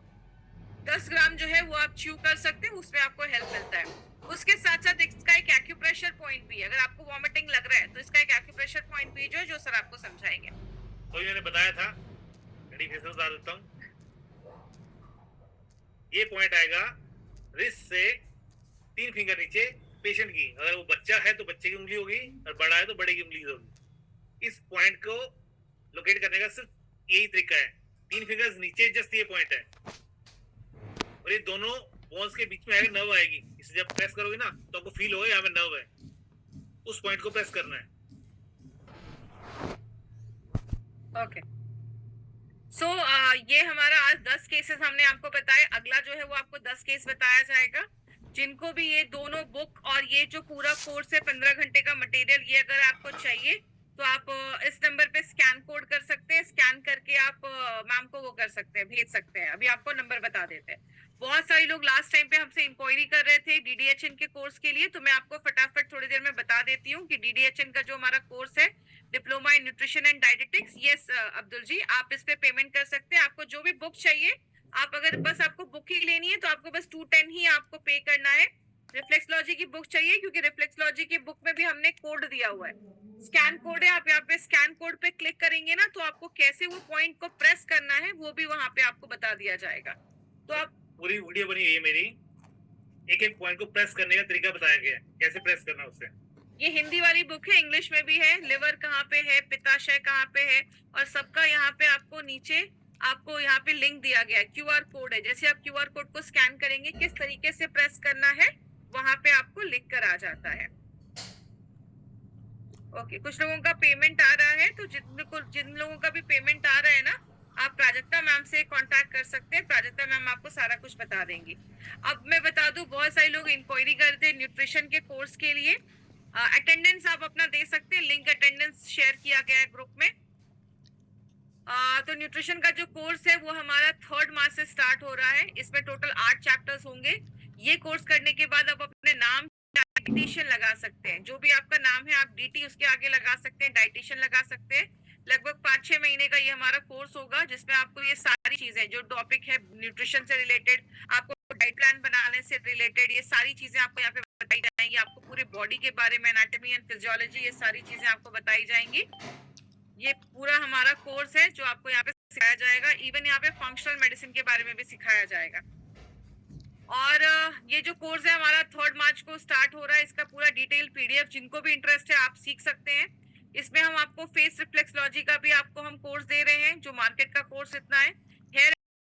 10 ग्राम जो है वो आप च्यू कर सकते हैं, उसमें आपको हेल्प मिलता है। उसके साथ साथ इसका एक एक्यूप्रेशर पॉइंट भी है, अगर आपको वॉमिटिंग लग रहा है तो इसका एक एक्यूप्रेशर पॉइंट भी जो सर आपको समझाएंगे। तो मैंने बताया था, घड़ी फिर से बता देता हूँ। ये पॉइंट आएगा रिस्ट से 3 फिंगर नीचे पेशेंट की, अगर वो बच्चा है तो बच्चे की उंगली होगी, और बड़ा है तो बड़े की उंगली होगी। इस पॉइंट को लोकेट करने का सिर्फ यही तरीका है, 3 फिंगर्स नीचे, जस्ट ये पॉइंट है, और ये दोनों बोन्स के बीच में आएगा, नर्व आएगी, इसे जब प्रेस करोगे ना तो आपको फील होगा यहाँ पे नर्व है, उस पॉइंट को प्रेस करना है। ओके, सो ये हमारा आज 10 केसेस हमने आपको बताए। अगला जो है वो आपको 10 केस बताया जाएगा, जिनको भी ये दोनों बुक और ये जो पूरा कोर्स है 15 घंटे का मटेरियल, ये अगर आपको चाहिए तो आप इस नंबर पे स्कैन कोड कर सकते हैं, स्कैन करके आप मैम को वो कर सकते हैं, भेज सकते हैं। अभी आपको नंबर बता देते हैं। बहुत सारे लोग लास्ट टाइम पे हमसे इंक्वायरी कर रहे थे डीडीएचएन के कोर्स के लिए, तो मैं आपको फटाफट थोड़ी देर में बता देती हूँ कि डीडीएचएन का जो हमारा कोर्स है, diploma in nutrition and dietetics, yes Abdul ji, आप इस पे पेमेंट कर सकते हैं। आपको जो भी बुक चाहिए, आप अगर बस आपको बुक ही लेनी है तो आपको बस 210 ही आपको पे करना है। रिफ्लेक्सलॉजी की बुक चाहिए, क्योंकि रिफ्लेक्सलॉजी की बुक में भी हमने कोड दिया हुआ है, स्कैन कोड है। आप यहाँ पे स्कैन कोड पे क्लिक करेंगे ना, तो आपको कैसे वो पॉइंट को प्रेस करना है वो भी वहां पे आपको बता दिया जाएगा। तो आप पूरी वीडियो बनी हुई है मेरी, एक एक पॉइंट को प्रेस करने का तरीका बताया गया है, कैसे प्रेस करना उससे। ये हिंदी वाली बुक है, इंग्लिश में भी है। लिवर कहाँ पे है, पित्ताशय कहाँ पे है, और सबका यहाँ पे आपको नीचे आपको यहाँ पे लिंक दिया गया है, क्यूआर कोड है। जैसे आप क्यूआर कोड को स्कैन करेंगे, किस तरीके से प्रेस करना है वहां पे आपको लिख कर आ जाता है। ओके, कुछ लोगों का पेमेंट आ रहा है, तो जिन लोगों का भी पेमेंट आ रहा है ना, आप प्राजक्ता मैम से कांटेक्ट कर सकते हैं। प्राजक्ता मैम आपको सारा कुछ बता देंगी। अब मैं बता दूं, बहुत सारे लोग इंक्वायरी करते हैं न्यूट्रिशन के कोर्स के लिए। अटेंडेंस आप अपना दे सकते हैं, लिंक अटेंडेंस शेयर किया गया है ग्रुप में। तो न्यूट्रिशन का जो कोर्स है वो हमारा 3rd मार्च से स्टार्ट हो रहा है। इसमें टोटल 8 चैप्टर्स होंगे। ये कोर्स करने के बाद आप अपने नाम डाइटिशियन लगा सकते हैं। जो भी आपका नाम है आप डीटी उसके आगे लगा सकते हैं, डाइटिशियन लगा सकते हैं। लगभग 5-6 महीने का ये हमारा कोर्स होगा, जिसमें आपको ये सारी चीजें जो टॉपिक है न्यूट्रिशन से रिलेटेड, आपको डाइट प्लान बनाने से रिलेटेड, ये सारी चीजें आपको यहाँ पे बताई जाएंगी। आपको पूरे बॉडी के बारे में, एनाटॉमी एंड फिजियोलॉजी, ये सारी चीजें आपको बताई जाएंगी। ये पूरा हमारा कोर्स है जो आपको यहाँ पे सिखाया जाएगा। इवन यहाँ पे फंक्शनल मेडिसिन के बारे में भी सिखाया जाएगा। और ये जो कोर्स है हमारा 3rd मार्च को स्टार्ट हो रहा है। इसका पूरा डिटेल पीडीएफ जिनको भी इंटरेस्ट है आप सीख सकते हैं। इसमें हम आपको फेस रिफ्लेक्सोलॉजी का भी आपको हम कोर्स दे रहे हैं, जो मार्केट का कोर्स इतना है।